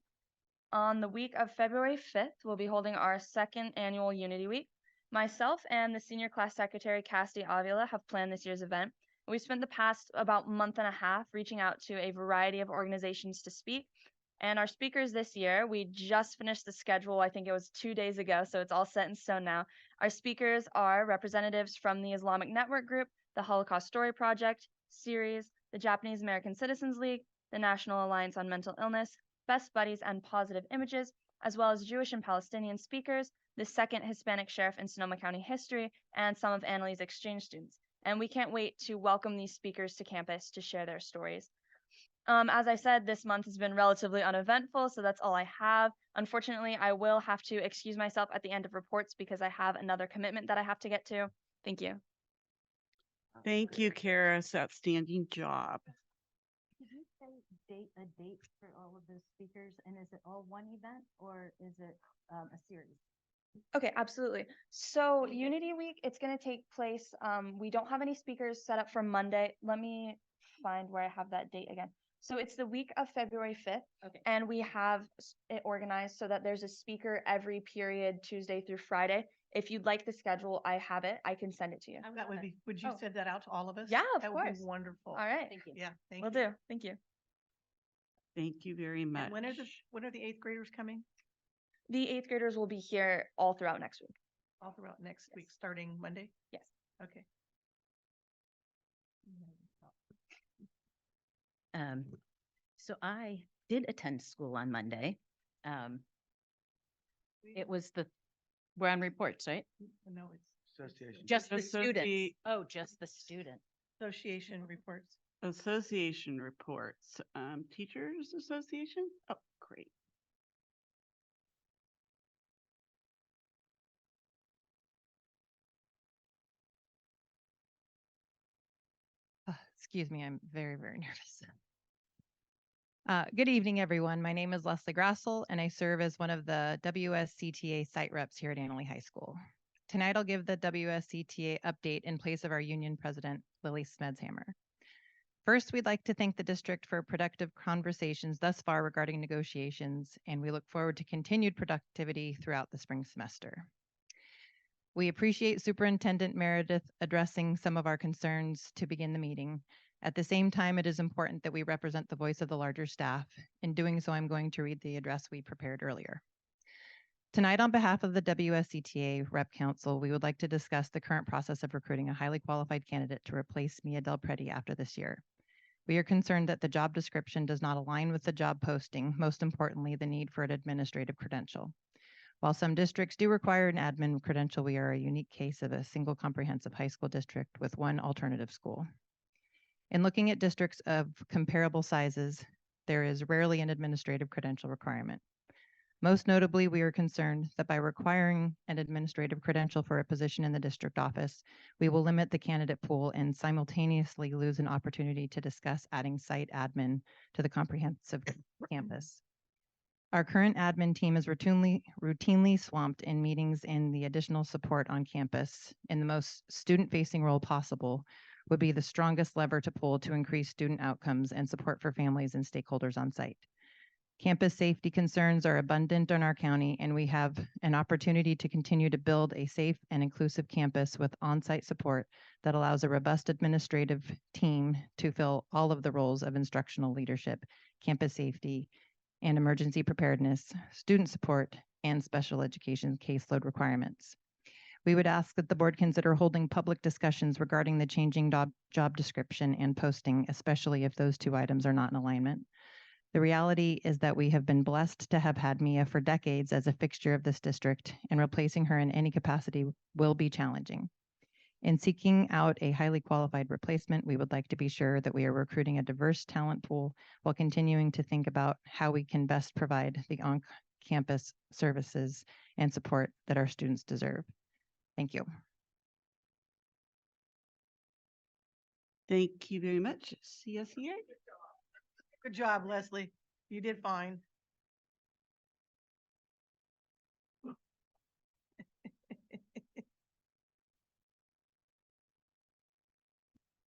Speaker 15: On the week of February 5th, we'll be holding our 2nd annual Unity Week. Myself and the senior class secretary, Cassidy Avila, have planned this year's event. We spent the past about month and a half reaching out to a variety of organizations to speak. And our speakers this year, we just finished the schedule, I think it was 2 days ago, so it's all set in stone now. Our speakers are representatives from the Islamic Network Group, the Holocaust Story Project, Series, the Japanese American Citizens League, the National Alliance on Mental Illness, Best Buddies and Positive Images, as well as Jewish and Palestinian speakers, the second Hispanic sheriff in Sonoma County history, and some of Annalie's exchange students. And we can't wait to welcome these speakers to campus to share their stories. As I said, this month has been relatively uneventful, so that's all I have. Unfortunately, I will have to excuse myself at the end of reports because I have another commitment that I have to get to. Thank you.
Speaker 1: Thank you, Karis. Outstanding job.
Speaker 16: Did you say a date for all of those speakers, and is it all one event or is it a series?
Speaker 15: Okay, absolutely. So Unity Week, it's going to take place. We don't have any speakers set up for Monday. Let me find where I have that date again. So it's the week of February 5th.
Speaker 16: Okay.
Speaker 15: And we have it organized so that there's a speaker every period, Tuesday through Friday. If you'd like the schedule, I have it. I can send it to you.
Speaker 5: That would be, would you
Speaker 15: Oh.
Speaker 5: send that out to all of us?
Speaker 15: Yeah, of
Speaker 5: That would
Speaker 15: course.
Speaker 5: be wonderful.
Speaker 15: All right.
Speaker 16: Thank you.
Speaker 5: Yeah, thank
Speaker 15: Will
Speaker 5: you.
Speaker 15: do. Thank you.
Speaker 1: Thank you very much.
Speaker 5: And when are the eighth graders coming?
Speaker 15: The eighth graders will be here all throughout next week.
Speaker 5: All throughout next week, starting Monday?
Speaker 15: Yes.
Speaker 5: Okay.
Speaker 4: So I did attend school on Monday. It was we're on reports, right?
Speaker 5: No, it's
Speaker 14: Association.
Speaker 4: Just the students.
Speaker 1: Associ-
Speaker 4: Oh, just the student.
Speaker 5: association reports.
Speaker 1: Association reports. Teachers Association? Oh, great.
Speaker 17: Excuse me, I'm very, very nervous. Good evening, everyone. My name is Leslie Grassel, and I serve as one of the WSCTA site reps here at Annalee High School. Tonight, I'll give the WSCTA update in place of our union president, Lily Smedshammer. First, we'd like to thank the district for productive conversations thus far regarding negotiations, and we look forward to continued productivity throughout the spring semester. We appreciate Superintendent Meredith addressing some of our concerns to begin the meeting. At the same time, it is important that we represent the voice of the larger staff. In doing so, I'm going to read the address we prepared earlier. Tonight, on behalf of the WSCTA Rep Council, we would like to discuss the current process of recruiting a highly qualified candidate to replace Mia Del Preti after this year. We are concerned that the job description does not align with the job posting, most importantly, the need for an administrative credential. While some districts do require an admin credential, we are a unique case of a single comprehensive high school district with one alternative school. In looking at districts of comparable sizes, there is rarely an administrative credential requirement. Most notably, we are concerned that by requiring an administrative credential for a position in the district office, we will limit the candidate pool and simultaneously lose an opportunity to discuss adding site admin to the comprehensive campus. Our current admin team is routinely swamped in meetings, and the additional support on campus in the most student-facing role possible would be the strongest lever to pull to increase student outcomes and support for families and stakeholders on site. Campus safety concerns are abundant in our county, and we have an opportunity to continue to build a safe and inclusive campus with on-site support that allows a robust administrative team to fill all of the roles of instructional leadership, campus safety, and emergency preparedness, student support, and special education caseload requirements. We would ask that the board consider holding public discussions regarding the changing job description and posting, especially if those two items are not in alignment. The reality is that we have been blessed to have had Mia for decades as a fixture of this district, and replacing her in any capacity will be challenging. In seeking out a highly qualified replacement, we would like to be sure that we are recruiting a diverse talent pool while continuing to think about how we can best provide the on-campus services and support that our students deserve. Thank you.
Speaker 1: Thank you very much. CSEA.
Speaker 5: Good job, Leslie. You did fine.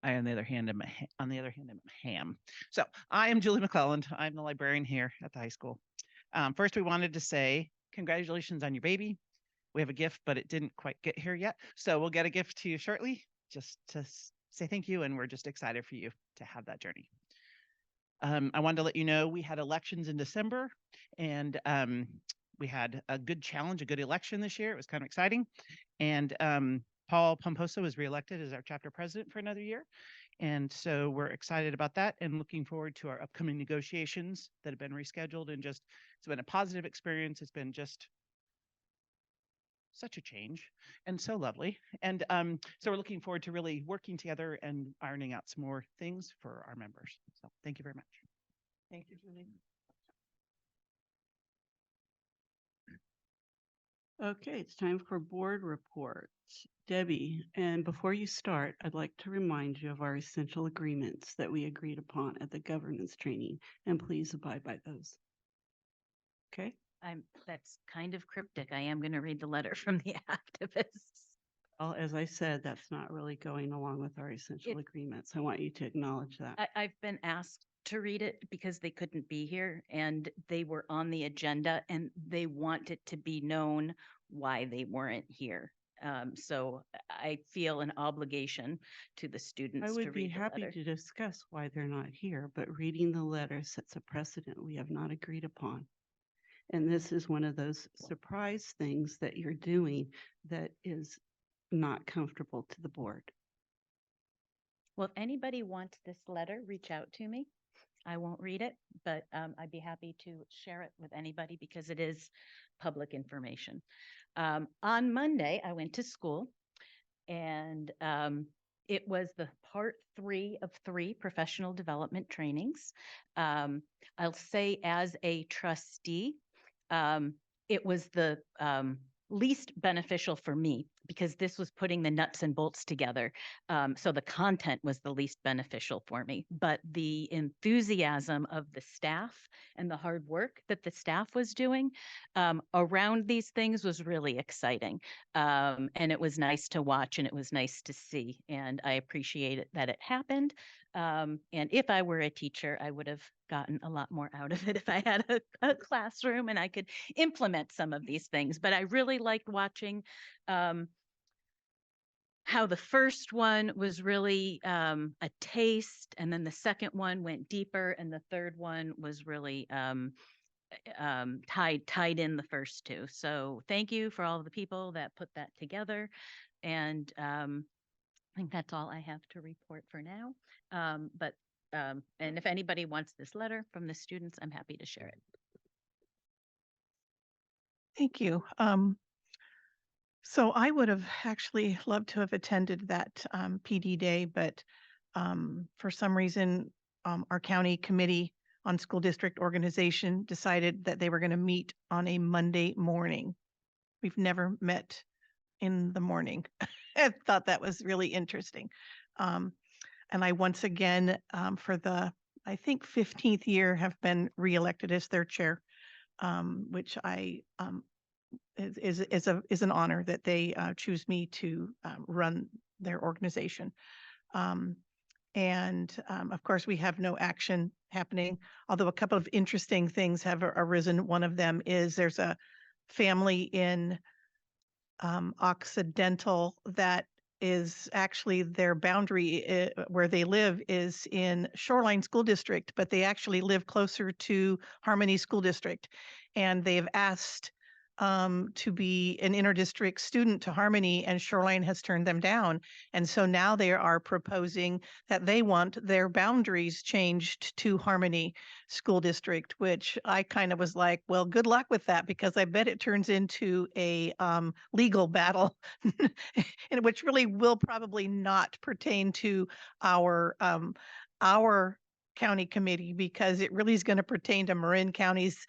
Speaker 18: I, on the other hand, am a ham. So I am Julie McClelland. I'm the librarian here at the high school. First, we wanted to say congratulations on your baby. We have a gift, but it didn't quite get here yet. So we'll get a gift to you shortly, just to say thank you. And we're just excited for you to have that journey. I wanted to let you know we had elections in December, and we had a good challenge, a good election this year. It was kind of exciting. And Paul Pomposo was reelected as our chapter president for another year. And so we're excited about that and looking forward to our upcoming negotiations that have been rescheduled. And just, it's been a positive experience. It's been just such a change and so lovely. And so we're looking forward to really working together and ironing out some more things for our members. So thank you very much.
Speaker 5: Thank you, Julie.
Speaker 1: Okay, it's time for board reports. Debbie, and before you start, I'd like to remind you of our essential agreements that we agreed upon at the governance training, and please abide by those. Okay?
Speaker 4: That's kind of cryptic. I am going to read the letter from the activists.
Speaker 1: Well, as I said, that's not really going along with our essential agreements. I want you to acknowledge that.
Speaker 4: I've been asked to read it because they couldn't be here and they were on the agenda and they want it to be known why they weren't here. So I feel an obligation to the students
Speaker 1: I
Speaker 4: to
Speaker 1: would be
Speaker 4: read the
Speaker 1: happy
Speaker 4: letter.
Speaker 1: to discuss why they're not here, but reading the letter sets a precedent we have not agreed upon. And this is one of those surprise things that you're doing that is not comfortable to the board.
Speaker 4: Well, if anybody wants this letter, reach out to me. I won't read it, but I'd be happy to share it with anybody because it is public information. On Monday, I went to school and it was the part 3 of 3 professional development trainings. I'll say as a trustee, it was the least beneficial for me because this was putting the nuts and bolts together. So the content was the least beneficial for me, but the enthusiasm of the staff and the hard work that the staff was doing around these things was really exciting. And it was nice to watch and it was nice to see. And I appreciate it that it happened. And if I were a teacher, I would have gotten a lot more out of it if I had a classroom and I could implement some of these things. But I really liked watching how the first one was really a taste, and then the second one went deeper, and the third one was really tied in the first two. So thank you for all of the people that put that together. And I think that's all I have to report for now. And if anybody wants this letter from the students, I'm happy to share it.
Speaker 5: Thank you. So I would have actually loved to have attended that PD day, but for some reason, our county committee on school district organization decided that they were going to meet on a Monday morning. We've never met in the morning. I thought that was really interesting. And I once again, for the, I think 15th year, have been reelected as their chair, which I is an honor that they choose me to run their organization. And of course, we have no action happening, although a couple of interesting things have arisen. One of them is there's a family in Occidental that is actually their boundary where they live is in Shoreline School District, but they actually live closer to Harmony School District. And they've asked to be an interdistrict student to Harmony, and Shoreline has turned them down. And so now they are proposing that they want their boundaries changed to Harmony School District, which I kind of was like, well, good luck with that, because I bet it turns into a legal battle, and which really will probably not pertain to our county committee, because it really is going to pertain to Marin County's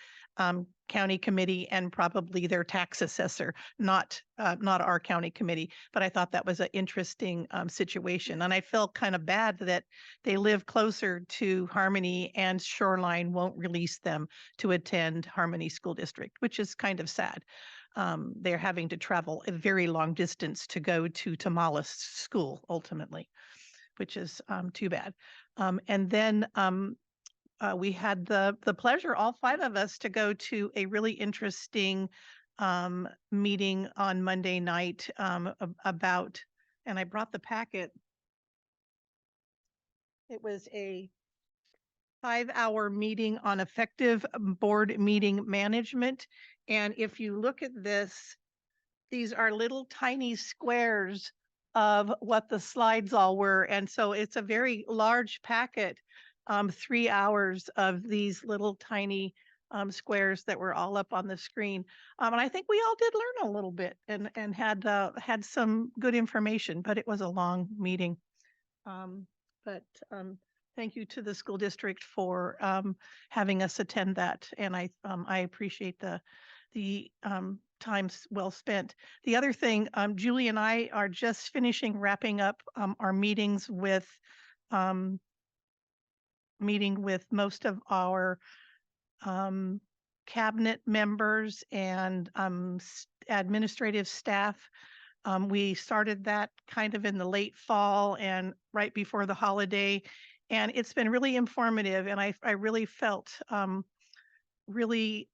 Speaker 5: county committee and probably their tax assessor, not our county committee. But I thought that was an interesting situation. And I felt kind of bad that they live closer to Harmony and Shoreline won't release them to attend Harmony School District, which is kind of sad. They're having to travel a very long distance to go to Tamales School ultimately, which is too bad. And then we had the pleasure, all 5 of us, to go to a really interesting meeting on Monday night about, and I brought the packet. It was a 5-hour meeting on effective board meeting management. And if you look at this, these are little tiny squares of what the slides all were. And so it's a very large packet. 3 hours of these little tiny squares that were all up on the screen. And I think we all did learn a little bit and had some good information, but it was a long meeting. But thank you to the school district for having us attend that, and I appreciate the time well spent. The other thing, Julie and I are just finishing wrapping up our meetings with meeting with most of our cabinet members and administrative staff. We started that kind of in the late fall and right before the holiday, and it's been really informative. And I really felt really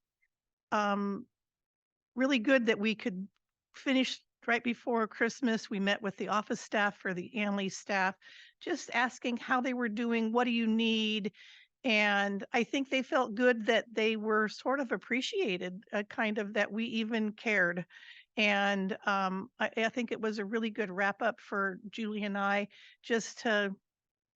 Speaker 5: really good that we could finish right before Christmas. We met with the office staff for the Anley staff, just asking how they were doing, what do you need? And I think they felt good that they were sort of appreciated, kind of that we even cared. And I think it was a really good wrap up for Julie and I just to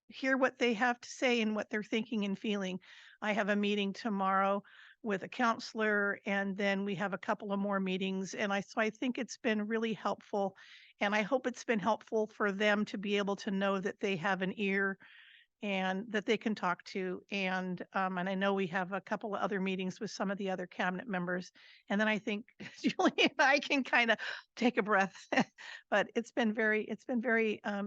Speaker 5: hear what they have to say and what they're thinking and feeling. I have a meeting tomorrow with a counselor, and then we have a couple of more meetings. And so I think it's been really helpful. And I hope it's been helpful for them to be able to know that they have an ear and that they can talk to. And I know we have a couple of other meetings with some of the other cabinet members. And then I think Julie and I can kind of take a breath. But it's been very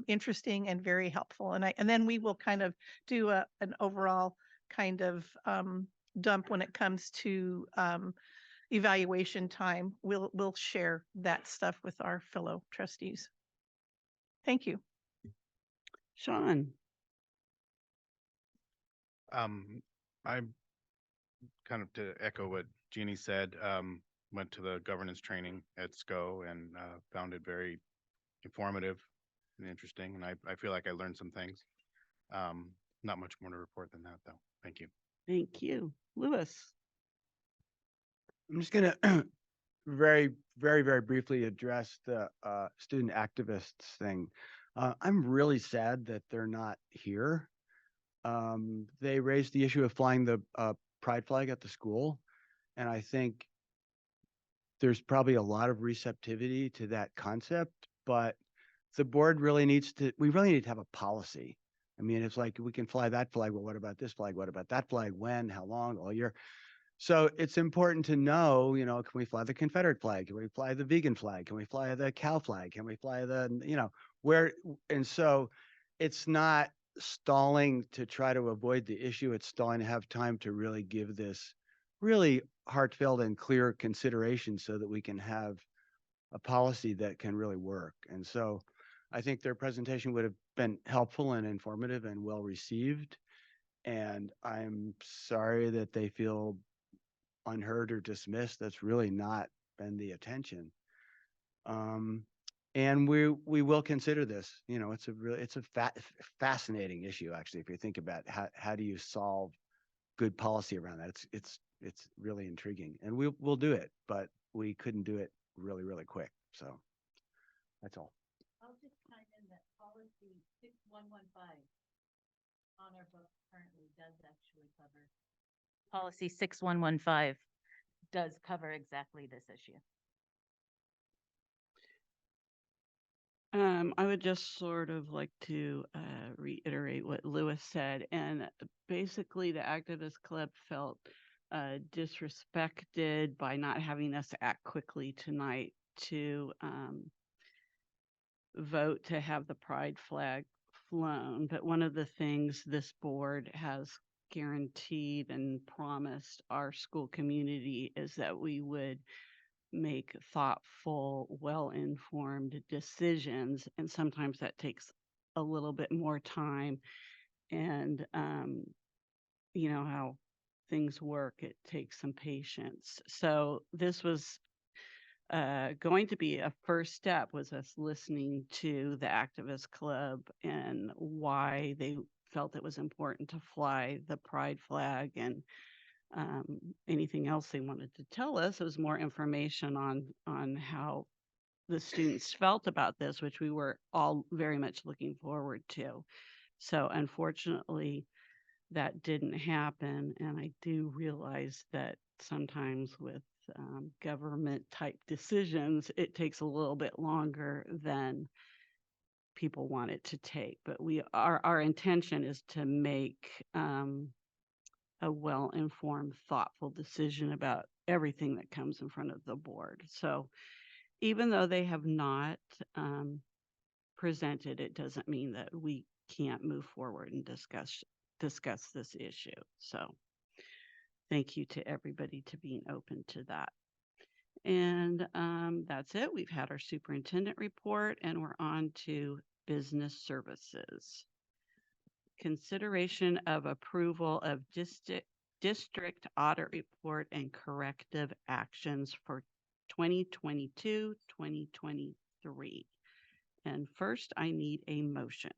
Speaker 5: interesting and very helpful. And then we will kind of do an overall kind of dump when it comes to evaluation time. We'll share that stuff with our fellow trustees. Thank you.
Speaker 1: Sean.
Speaker 14: I kind of to echo what Jeannie said, went to the governance training at SCO and found it very informative and interesting. And I feel like I learned some things. Not much more to report than that, though. Thank you.
Speaker 1: Thank you. Lewis.
Speaker 19: I'm just going to very briefly address the student activists thing. I'm really sad that they're not here. They raised the issue of flying the pride flag at the school, and I think there's probably a lot of receptivity to that concept, but the board really we really need to have a policy. I mean, it's like we can fly that flag. Well, what about this flag? What about that flag? When? How long? All year? So it's important to know, can we fly the Confederate flag? Can we fly the vegan flag? Can we fly the cow flag? Can we fly the, where? And so it's not stalling to try to avoid the issue. It's stalling to have time to really give this really heartfelt and clear consideration so that we can have a policy that can really work. And so I think their presentation would have been helpful and informative and well received. And I'm sorry that they feel unheard or dismissed. That's really not been the attention. And we will consider this. It's a fascinating issue, actually, if you think about how do you solve good policy around that. It's really intriguing, and we'll do it, but we couldn't do it really quick. So that's all.
Speaker 16: I'll just chime in that policy 6115 on our book currently does actually cover.
Speaker 4: Policy 6115 does cover exactly this issue.
Speaker 1: I would just sort of like to reiterate what Lewis said. And basically, the Activist Club felt disrespected by not having us act quickly tonight to vote to have the pride flag flown. But one of the things this board has guaranteed and promised our school community is that we would make thoughtful, well-informed decisions. And sometimes that takes a little bit more time. And you know how things work, it takes some patience. So this was going to be a first step, was us listening to the Activist Club and why they felt it was important to fly the pride flag, and anything else they wanted to tell us. It was more information on how the students felt about this, which we were all very much looking forward to. So unfortunately, that didn't happen. And I do realize that sometimes with government type decisions, it takes a little bit longer than people want it to take. But our intention is to make a well-informed, thoughtful decision about everything that comes in front of the board. So even though they have not presented, it doesn't mean that we can't move forward and discuss this issue. So thank you to everybody to being open to that. And that's it. We've had our superintendent report and we're on to business services. Consideration of approval of district audit report and corrective actions for 2022, 2023. And first, I need a motion.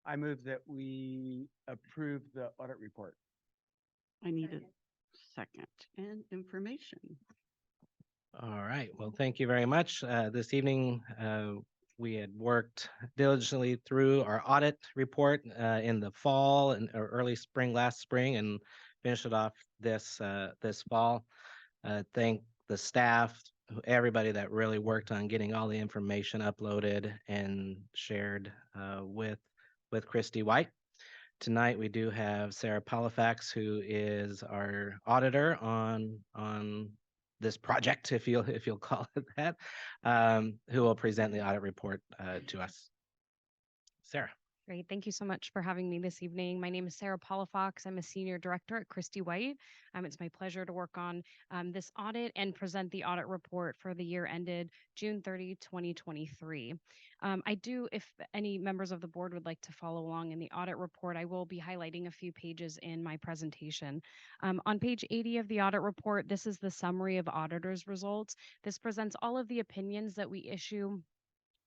Speaker 19: I move that we approve the audit report.
Speaker 1: I need a second and information.
Speaker 20: All right. Well, thank you very much. This evening, we had worked diligently through our audit report in the fall and or early spring, last spring, and finished it off this fall. Thank the staff, everybody that really worked on getting all the information uploaded and shared with Christy White. Tonight, we do have Sarah Palafax, who is our auditor on this project, if you'll call it that, who will present the audit report to us. Sarah.
Speaker 21: Great. Thank you so much for having me this evening. My name is Sarah Palafox. I'm a senior director at Christy White. It's my pleasure to work on this audit and present the audit report for the year ended June 30, 2023. If any members of the board would like to follow along in the audit report, I will be highlighting a few pages in my presentation. On page 80 of the audit report, this is the summary of auditors' results. This presents all of the opinions that we issue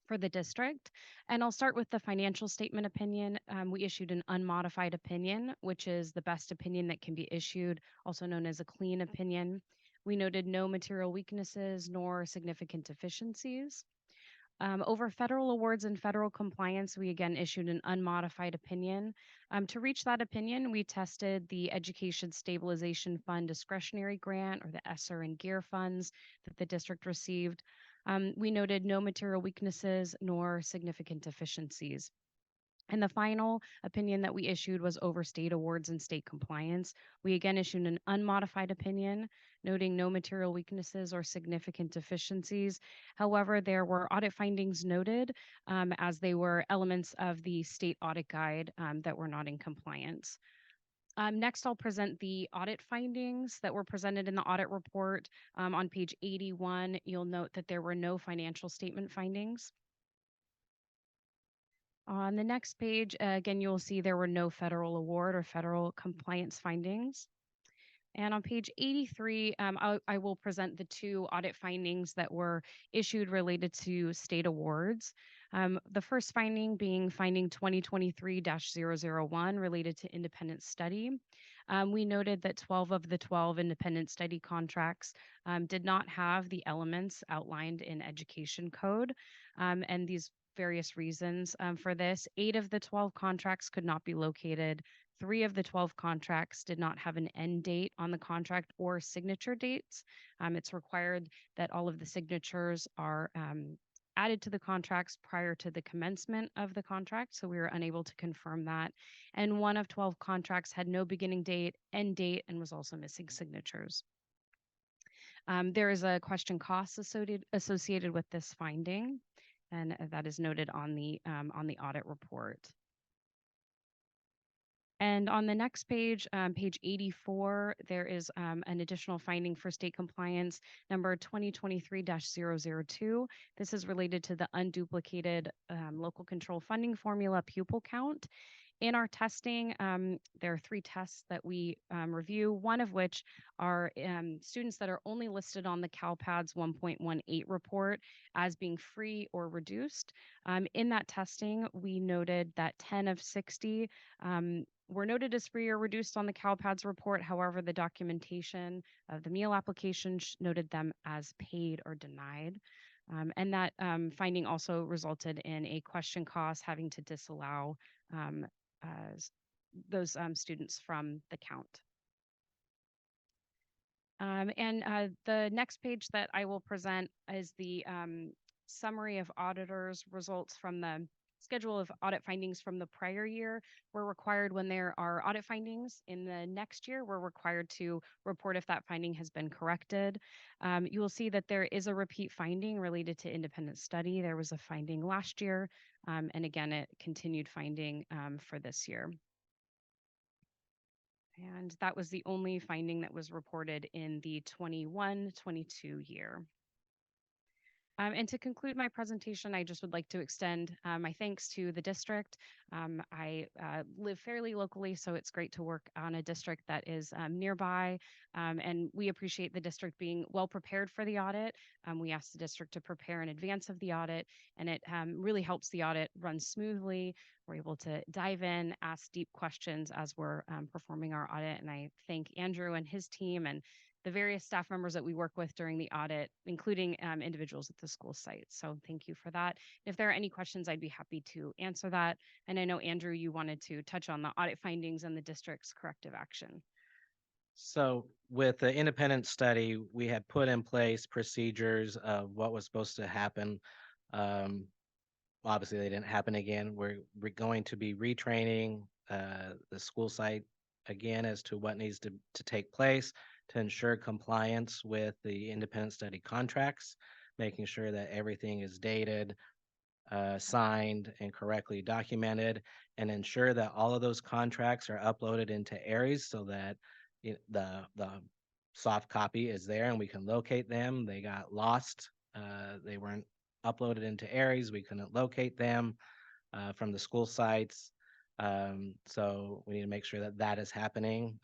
Speaker 21: for the district. And I'll start with the financial statement opinion. We issued an unmodified opinion, which is the best opinion that can be issued, also known as a clean opinion. We noted no material weaknesses nor significant deficiencies. Over federal awards and federal compliance, we again issued an unmodified opinion. To reach that opinion, we tested the Education Stabilization Fund discretionary grant, or the ESSER and GEAR funds that the district received. We noted no material weaknesses nor significant deficiencies. And the final opinion that we issued was over state awards and state compliance. We again issued an unmodified opinion, noting no material weaknesses or significant deficiencies. However, there were audit findings noted as they were elements of the state audit guide that were not in compliance. Next, I'll present the audit findings that were presented in the audit report. On page 81, you'll note that there were no financial statement findings. On the next page, again, you'll see there were no federal award or federal compliance findings. And on page 83, I will present the two audit findings that were issued related to state awards. The first finding being finding 2023-001 related to independent study. We noted that 12 of the 12 independent study contracts did not have the elements outlined in education code, and these various reasons for this. 8 of the 12 contracts could not be located. 3 of the 12 contracts did not have an end date on the contract or signature dates. It's required that all of the signatures are added to the contracts prior to the commencement of the contract, so we were unable to confirm that. And 1 of 12 contracts had no beginning date, end date, and was also missing signatures. There is a question cost associated with this finding, and that is noted on the audit report. And on the next page, page 84, there is an additional finding for state compliance, number 2023-002. This is related to the unduplicated local control funding formula pupil count. In our testing, there are 3 tests that we review, one of which are students that are only listed on the CalPADS 1.18 report as being free or reduced. In that testing, we noted that 10 of 60 were noted as free or reduced on the CalPADS report. However, the documentation of the meal application noted them as paid or denied. And that finding also resulted in a question cost having to disallow those students from the count. The next page that I will present is the summary of auditors' results from the schedule of audit findings from the prior year. We're required when there are audit findings in the next year, we're required to report if that finding has been corrected. You will see that there is a repeat finding related to independent study. There was a finding last year, and again, a continued finding for this year. And that was the only finding that was reported in the 21-22 year. And to conclude my presentation, I just would like to extend my thanks to the district. I live fairly locally, so it's great to work on a district that is nearby. And we appreciate the district being well prepared for the audit. We asked the district to prepare in advance of the audit, and it really helps the audit run smoothly. We're able to dive in, ask deep questions as we're performing our audit. And I thank Andrew and his team and the various staff members that we work with during the audit, including individuals at the school site. So thank you for that. If there are any questions, I'd be happy to answer that. And I know, Andrew, you wanted to touch on the audit findings and the district's corrective action.
Speaker 20: So with the independent study, we had put in place procedures of what was supposed to happen. Obviously, they didn't happen again. We're going to be retraining the school site again as to what needs to take place to ensure compliance with the independent study contracts, making sure that everything is dated, signed, and correctly documented, and ensure that all of those contracts are uploaded into Aries so that the soft copy is there and we can locate them. They got lost. They weren't uploaded into Aries. We couldn't locate them from the school sites. So we need to make sure that that is happening.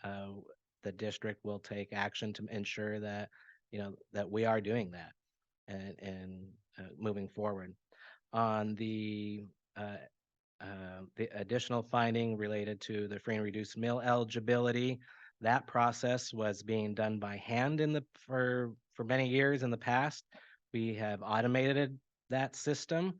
Speaker 20: The district will take action to ensure that, that we are doing that and moving forward. On the additional finding related to the free and reduced meal eligibility, that process was being done by hand for many years in the past. We have automated that system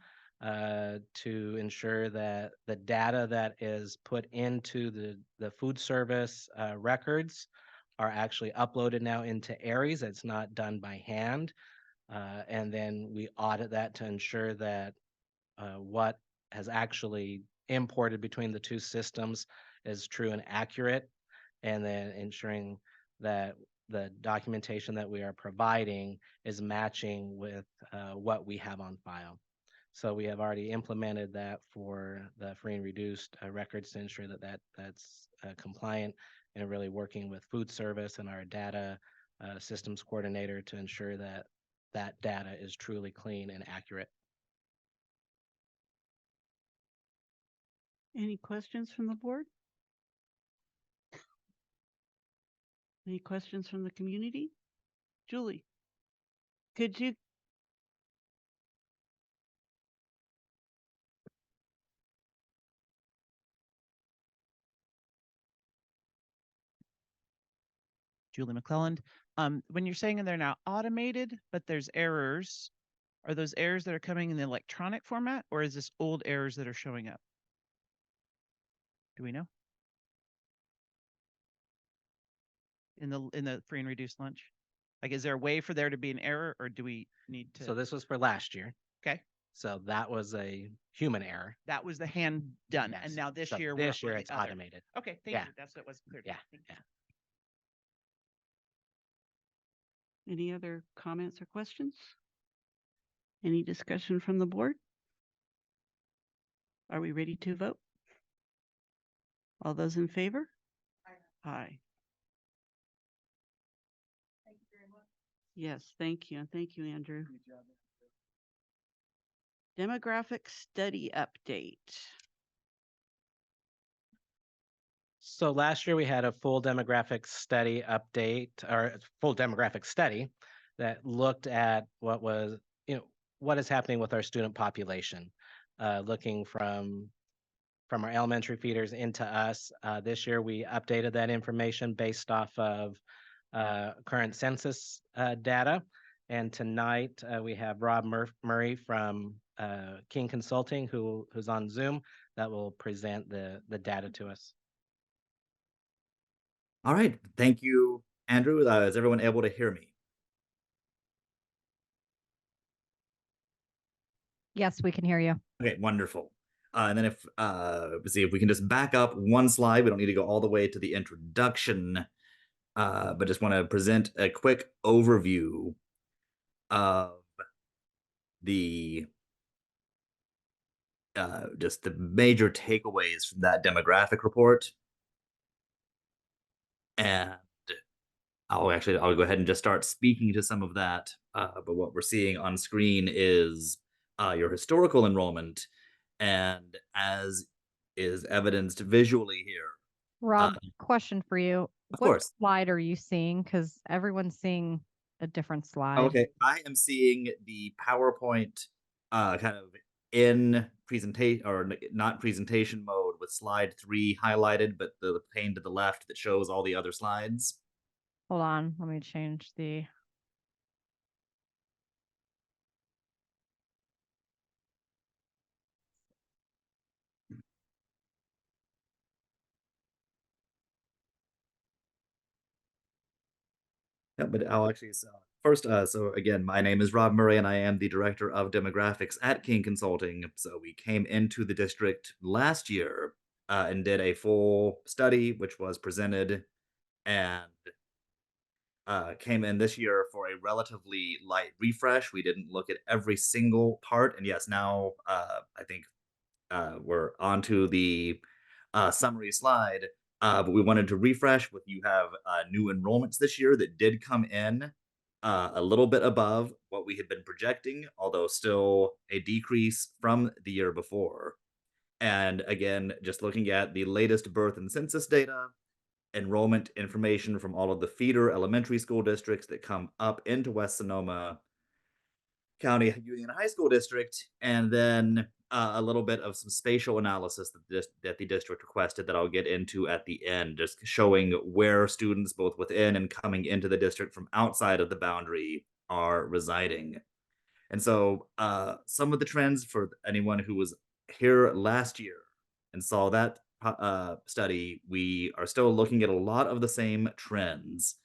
Speaker 20: to ensure that the data that is put into the food service records are actually uploaded now into Aries. It's not done by hand. And then we audit that to ensure that what has actually imported between the two systems is true and accurate, and then ensuring that the documentation that we are providing is matching with what we have on file. So we have already implemented that for the free and reduced records to ensure that that's compliant, and really working with food service and our data systems coordinator to ensure that that data is truly clean and accurate.
Speaker 1: Any questions from the board? Any questions from the community? Julie, could you?
Speaker 18: Julie McClelland. When you're saying they're now automated, but there's errors, are those errors that are coming in the electronic format, or is this old errors that are showing up? Do we know? In the free and reduced lunch? Like, is there a way for there to be an error, or do we need to?
Speaker 20: So this was for last year.
Speaker 18: Okay.
Speaker 20: So that was a human error.
Speaker 18: That was the hand done,
Speaker 20: Yes.
Speaker 18: and now this
Speaker 20: So
Speaker 18: year
Speaker 20: this
Speaker 18: we're
Speaker 20: year
Speaker 18: on
Speaker 20: it's
Speaker 18: the other.
Speaker 20: automated.
Speaker 18: Okay, thank
Speaker 20: Yeah.
Speaker 18: you. That's what was clear.
Speaker 20: Yeah.
Speaker 18: Thank
Speaker 20: Yeah.
Speaker 1: Any other comments or questions? Any discussion from the board? Are we ready to vote? All those in favor? Aye.
Speaker 2: Thank you very much.
Speaker 1: Yes, thank you. And thank you, Andrew. Demographic study update.
Speaker 20: So last year we had a full demographic study update, or a full demographic study that looked at what was, what is happening with our student population, looking from our elementary feeders into us. This year we updated that information based off of current census data. And tonight we have Rob Murray from King Consulting, who's on Zoom, that will present the data to us.
Speaker 7: All right. Thank you, Andrew. Is everyone able to hear me?
Speaker 3: Yes, we can hear you.
Speaker 7: Okay, wonderful. And then let's see if we can just back up one slide. We don't need to go all the way to the introduction, but just want to present a quick overview of the just the major takeaways from that demographic report. And I'll go ahead and just start speaking to some of that. But what we're seeing on screen is your historical enrollment, and as is evidenced visually here.
Speaker 3: Rob, question for you.
Speaker 7: Of
Speaker 3: What
Speaker 7: course.
Speaker 3: slide are you seeing? Because everyone's seeing a different slide.
Speaker 7: Okay, I am seeing the PowerPoint kind of in presentation or not presentation mode with slide 3 highlighted, but the pane to the left that shows all the other slides.
Speaker 3: Hold on, let me change the.
Speaker 7: Yeah, but I'll actually first, so again, my name is Rob Murray and I am the Director of Demographics at King Consulting. So we came into the district last year and did a full study, which was presented, and came in this year for a relatively light refresh. We didn't look at every single part, and yes, now I think we're onto the summary slide. But we wanted to refresh with you have new enrollments this year that did come in a little bit above what we had been projecting, although still a decrease from the year before. And again, just looking at the latest birth and census data, enrollment information from all of the feeder elementary school districts that come up into West Sonoma County Union High School District, and then a little bit of some spatial analysis that the district requested that I'll get into at the end, just showing where students both within and coming into the district from outside of the boundary are residing. And so some of the trends for anyone who was here last year and saw that study, we are still looking at a lot of the same trends.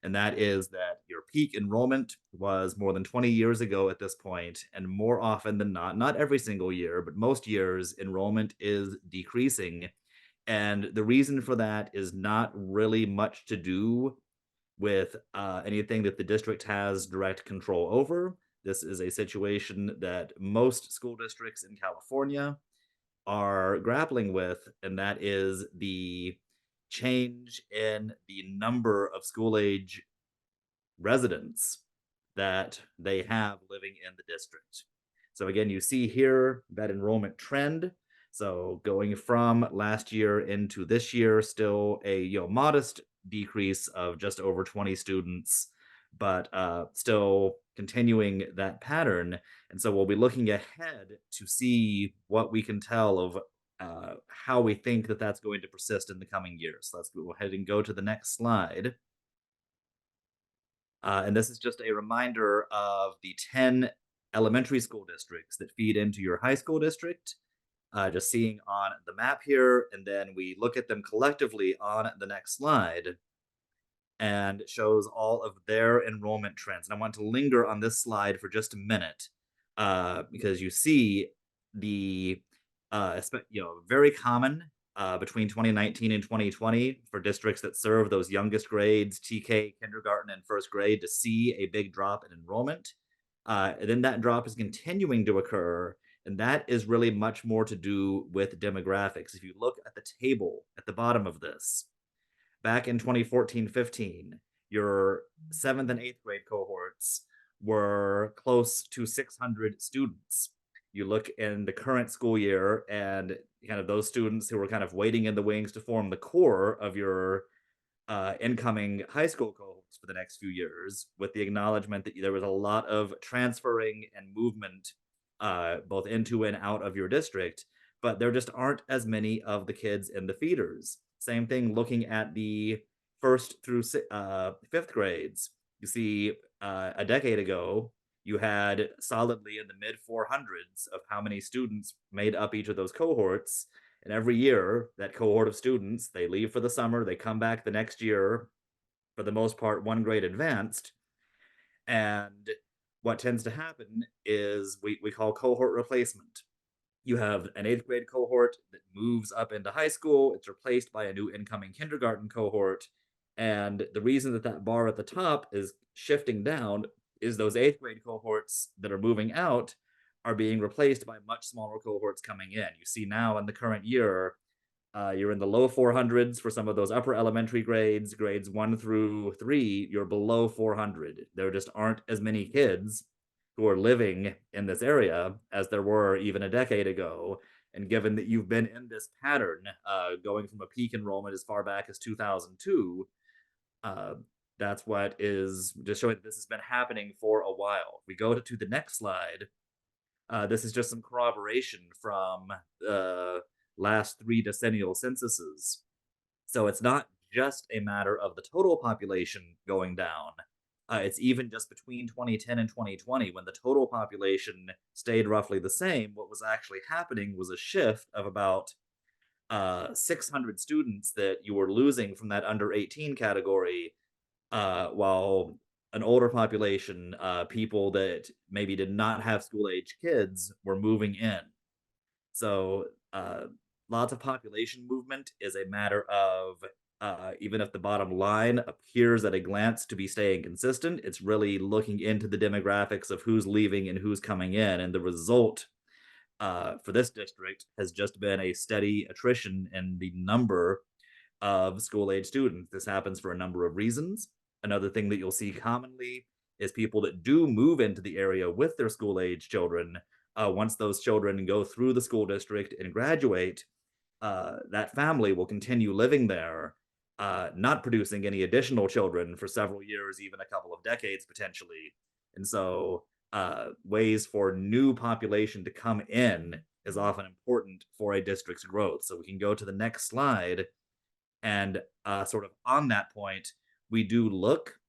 Speaker 7: And that is that your peak enrollment was more than 20 years ago at this point, and more often than not every single year, but most years, enrollment is decreasing. And the reason for that is not really much to do with anything that the district has direct control over. This is a situation that most school districts in California are grappling with, and that is the change in the number of school age residents that they have living in the district. So again, you see here that enrollment trend. So going from last year into this year, still a modest decrease of just over 20 students, but still continuing that pattern. And so we'll be looking ahead to see what we can tell of how we think that that's going to persist in the coming years. So let's go ahead and go to the next slide. And this is just a reminder of the 10 elementary school districts that feed into your high school district. Just seeing on the map here, and then we look at them collectively on the next slide, and it shows all of their enrollment trends. And I want to linger on this slide for just a minute, because you see the very common between 2019 and 2020 for districts that serve those youngest grades, TK, kindergarten, and first grade, to see a big drop in enrollment. And then that drop is continuing to occur, and that is really much more to do with demographics. If you look at the table at the bottom of this, back in 2014-15, your 7th and 8th grade cohorts were close to 600 students. You look in the current school year and kind of those students who were kind of waiting in the wings to form the core of your incoming high school cohorts for the next few years, with the acknowledgement that there was a lot of transferring and movement both into and out of your district, but there just aren't as many of the kids in the feeders. Same thing looking at the 1st through 5th grades. You see, a decade ago, you had solidly in the mid 400s of how many students made up each of those cohorts. And every year, that cohort of students, they leave for the summer, they come back the next year, for the most part, one grade advanced. And what tends to happen is we call cohort replacement. You have an 8th grade cohort that moves up into high school. It's replaced by a new incoming kindergarten cohort. And the reason that that bar at the top is shifting down is those 8th grade cohorts that are moving out are being replaced by much smaller cohorts coming in. You see now in the current year, you're in the low 400s for some of those upper elementary grades, grades 1 through 3, you're below 400. There just aren't as many kids who are living in this area as there were even a decade ago. And given that you've been in this pattern, going from a peak enrollment as far back as 2002, that's what is just showing that this has been happening for a while. We go to the next slide. This is just some corroboration from the last 3 decennial censuses. So it's not just a matter of the total population going down. It's even just between 2010 and 2020, when the total population stayed roughly the same, what was actually happening was a shift of about 600 students that you were losing from that under 18 category, while an older population, people that maybe did not have school-age kids, were moving in. So lots of population movement is a matter of, even if the bottom line appears at a glance to be staying consistent, it's really looking into the demographics of who's leaving and who's coming in. And the result for this district has just been a steady attrition in the number of school-age students. This happens for a number of reasons. Another thing that you'll see commonly is people that do move into the area with their school-age children. Once those children go through the school district and graduate, that family will continue living there, not producing any additional children for several years, even a couple of decades potentially. And so ways for new population to come in is often important for a district's growth. So we can go to the next slide, and sort of on that point, we do look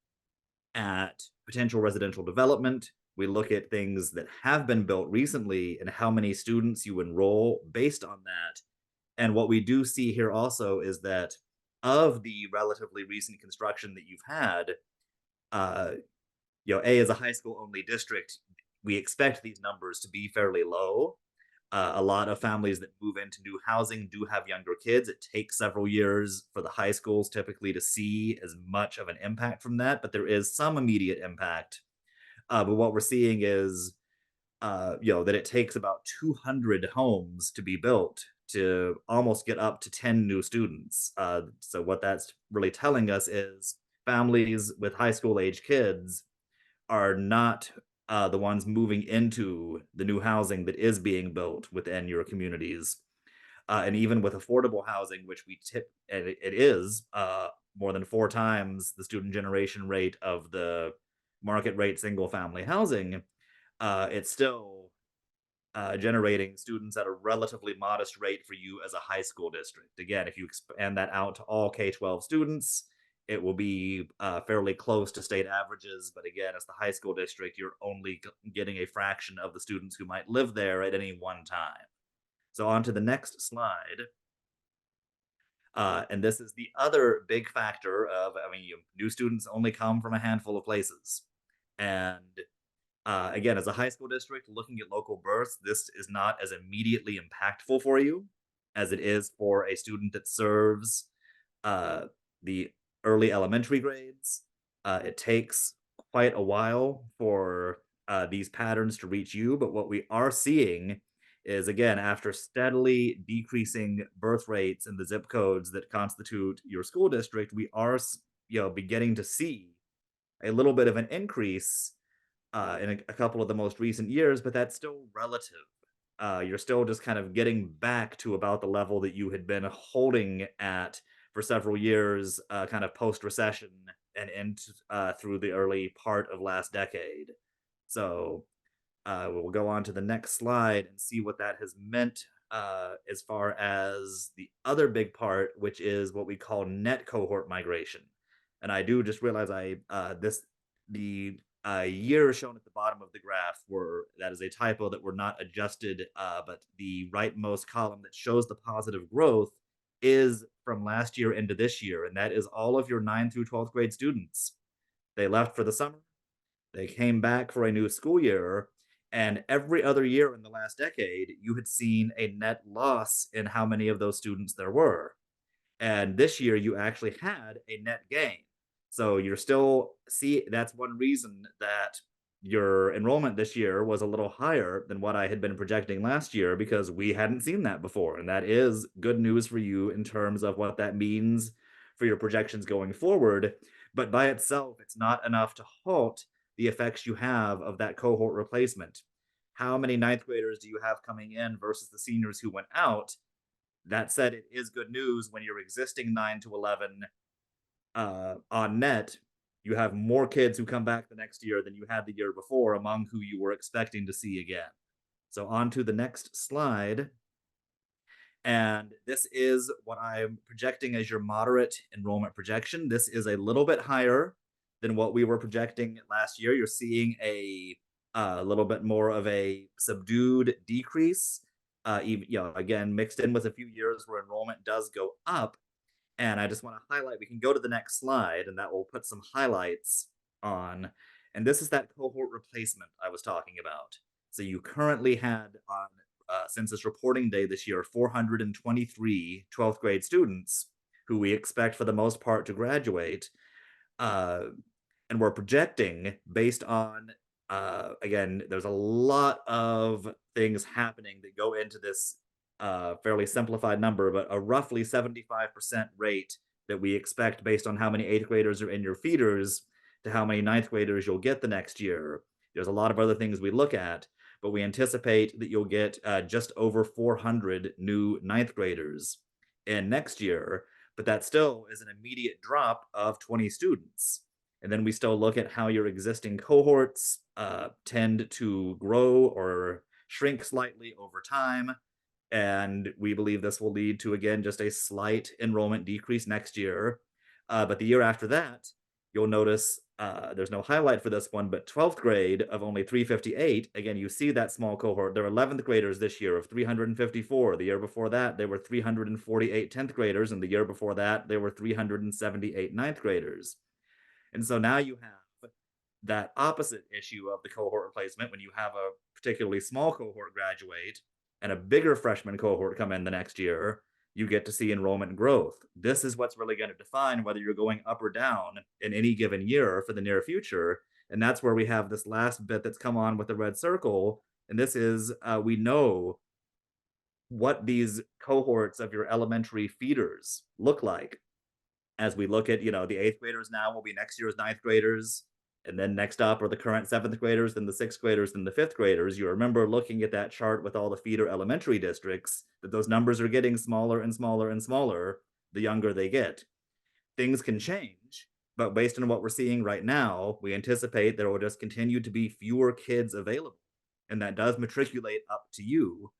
Speaker 7: at potential residential development. We look at things that have been built recently and how many students you enroll based on that. And what we do see here also is that of the relatively recent construction that you've had, A is a high school only district. We expect these numbers to be fairly low. A lot of families that move into new housing do have younger kids. It takes several years for the high schools typically to see as much of an impact from that, but there is some immediate impact. But what we're seeing is, that it takes about 200 homes to be built to almost get up to 10 new students. So what that's really telling us is families with high school age kids are not the ones moving into the new housing that is being built within your communities. And even with affordable housing, which it is more than 4 times the student generation rate of the market rate single family housing, it's still generating students at a relatively modest rate for you as a high school district. Again, if you expand that out to all K-12 students, it will be fairly close to state averages. But again, as the high school district, you're only getting a fraction of the students who might live there at any one time. So on to the next slide. And this is the other big factor of, new students only come from a handful of places. And again, as a high school district, looking at local births, this is not as immediately impactful for you as it is for a student that serves the early elementary grades. It takes quite a while for these patterns to reach you, but what we are seeing is, again, after steadily decreasing birth rates in the zip codes that constitute your school district, we are beginning to see a little bit of an increase in a couple of the most recent years, but that's still relative. You're still just kind of getting back to about the level that you had been holding at for several years, kind of post-recession and into through the early part of last decade. So we'll go on to the next slide and see what that has meant as far as the other big part, which is what we call net cohort migration. And I do just realize the year shown at the bottom of the graph that is a typo that were not adjusted, but the rightmost column that shows the positive growth is from last year into this year, and that is all of your 9th through 12th grade students. They left for the summer, they came back for a new school year, and every other year in the last decade, you had seen a net loss in how many of those students there were. And this year, you actually had a net gain. So you're still that's one reason that your enrollment this year was a little higher than what I had been projecting last year, because we hadn't seen that before. And that is good news for you in terms of what that means for your projections going forward. But by itself, it's not enough to halt the effects you have of that cohort replacement. How many 9th graders do you have coming in versus the seniors who went out? That said, it is good news when your existing 9 to 11 on net, you have more kids who come back the next year than you had the year before among who you were expecting to see again. So on to the next slide. And this is what I'm projecting as your moderate enrollment projection. This is a little bit higher than what we were projecting last year. You're seeing a little bit more of a subdued decrease, even, again, mixed in with a few years where enrollment does go up. And I just want to highlight, we can go to the next slide, and that will put some highlights on. And this is that cohort replacement I was talking about. So you currently had on census reporting day this year, 423 12th grade students who we expect for the most part to graduate. And we're projecting based on, again, there's a lot of things happening that go into this fairly simplified number, but a roughly 75% rate that we expect based on how many 8th graders are in your feeders to how many 9th graders you'll get the next year. There's a lot of other things we look at, but we anticipate that you'll get just over 400 new 9th graders in next year, but that still is an immediate drop of 20 students. And then we still look at how your existing cohorts tend to grow or shrink slightly over time. And we believe this will lead to, again, just a slight enrollment decrease next year. But the year after that, you'll notice there's no highlight for this one, but 12th grade of only 358. Again, you see that small cohort. There are 11th graders this year of 354. The year before that, there were 348 10th graders. And the year before that, there were 378 9th graders. And so now you have that opposite issue of the cohort replacement when you have a particularly small cohort graduate and a bigger freshman cohort come in the next year, you get to see enrollment growth. This is what's really going to define whether you're going up or down in any given year for the near future. And that's where we have this last bit that's come on with the red circle. And this is, we know what these cohorts of your elementary feeders look like. As we look at, the 8th graders now will be next year's 9th graders. And then next up are the current 7th graders, then the 6th graders, then the 5th graders. You remember looking at that chart with all the feeder elementary districts, that those numbers are getting smaller and smaller and smaller the younger they get. Things can change, but based on what we're seeing right now, we anticipate there will just continue to be fewer kids available. And that does matriculate up to you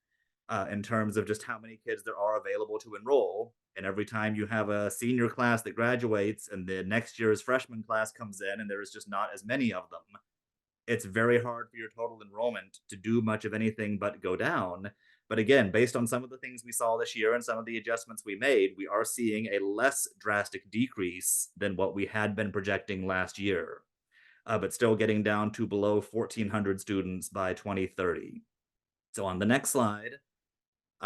Speaker 7: in terms of just how many kids there are available to enroll. And every time you have a senior class that graduates and the next year's freshman class comes in and there's just not as many of them, it's very hard for your total enrollment to do much of anything but go down. But again, based on some of the things we saw this year and some of the adjustments we made, we are seeing a less drastic decrease than what we had been projecting last year, but still getting down to below 1,400 students by 2030. So on the next slide,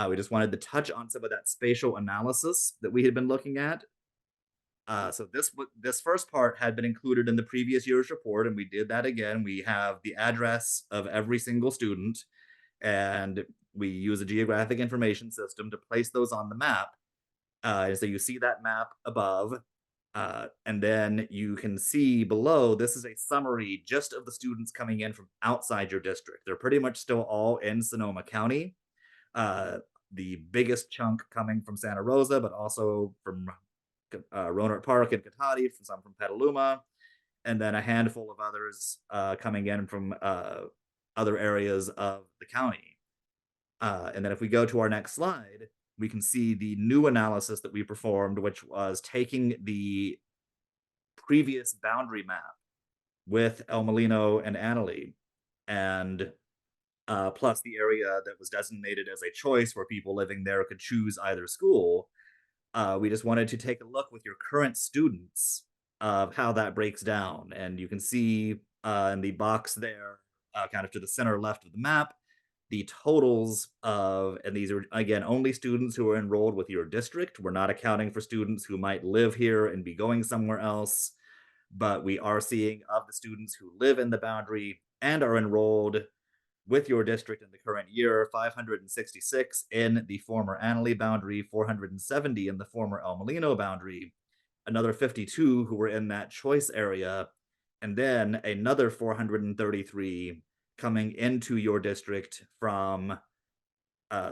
Speaker 7: we just wanted to touch on some of that spatial analysis that we had been looking at. So this first part had been included in the previous year's report, and we did that again. We have the address of every single student, and we use a geographic information system to place those on the map. So you see that map above, and then you can see below, this is a summary just of the students coming in from outside your district. They're pretty much still all in Sonoma County. The biggest chunk coming from Santa Rosa, but also from Rohnert Park and Cotati, some from Petaluma, and then a handful of others coming in from other areas of the county. And then if we go to our next slide, we can see the new analysis that we performed, which was taking the previous boundary map with El Molino and Annalee. And plus the area that was designated as a choice where people living there could choose either school. We just wanted to take a look with your current students of how that breaks down. And you can see in the box there, kind of to the center left of the map, the totals of, and these are again only students who are enrolled with your district. We're not accounting for students who might live here and be going somewhere else, but we are seeing of the students who live in the boundary and are enrolled with your district in the current year, 566 in the former Annalee boundary, 470 in the former El Molino boundary, another 52 who were in that choice area, and then another 433 coming into your district from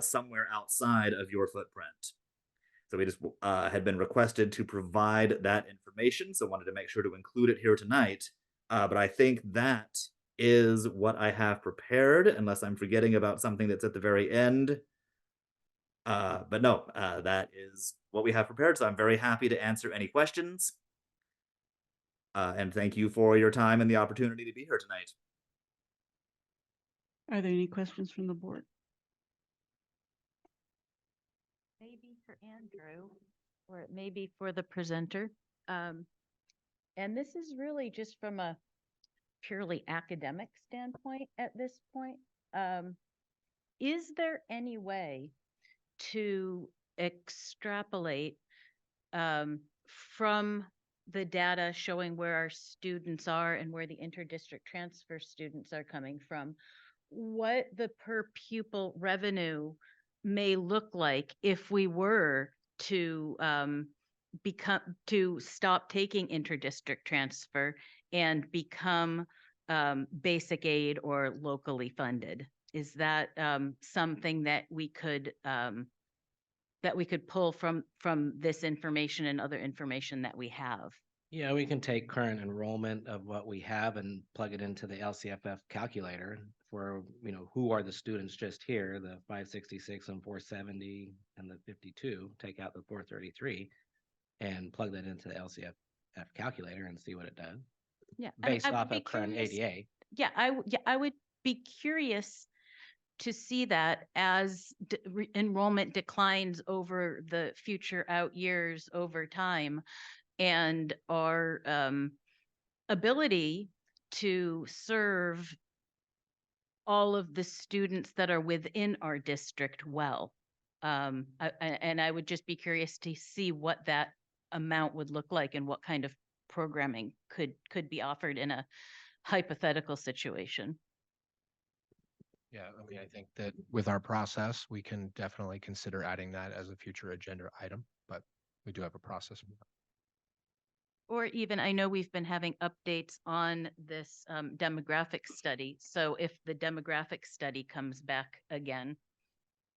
Speaker 7: somewhere outside of your footprint. So we just had been requested to provide that information, so wanted to make sure to include it here tonight. But I think that is what I have prepared, unless I'm forgetting about something that's at the very end. But no, that is what we have prepared. So I'm very happy to answer any questions. And thank you for your time and the opportunity to be here tonight.
Speaker 1: Are there any questions from the board?
Speaker 4: Maybe for Andrew, or it may be for the presenter. And this is really just from a purely academic standpoint at this point. Is there any way to extrapolate from the data showing where our students are and where the interdistrict transfer students are coming from, what the per pupil revenue may look like if we were to stop taking interdistrict transfer and become basic aid or locally funded? Is that something that we could pull from this information and other information that we have?
Speaker 20: Yeah, we can take current enrollment of what we have and plug it into the LCFF calculator for, who are the students just here, the 566 and 470 and the 52, take out the 433 and plug that into the LCFF calculator and see what it does.
Speaker 4: Yeah,
Speaker 20: Based
Speaker 4: I would
Speaker 20: off
Speaker 4: be
Speaker 20: of current
Speaker 4: curious-
Speaker 20: ADA.
Speaker 4: Yeah, I would be curious to see that as enrollment declines over the future out years over time, and our ability to serve all of the students that are within our district well. And I would just be curious to see what that amount would look like and what kind of programming could be offered in a hypothetical situation.
Speaker 6: Yeah, I think that with our process, we can definitely consider adding that as a future agenda item, but we do have a process.
Speaker 4: Or even, I know we've been having updates on this demographic study. So if the demographic study comes back again,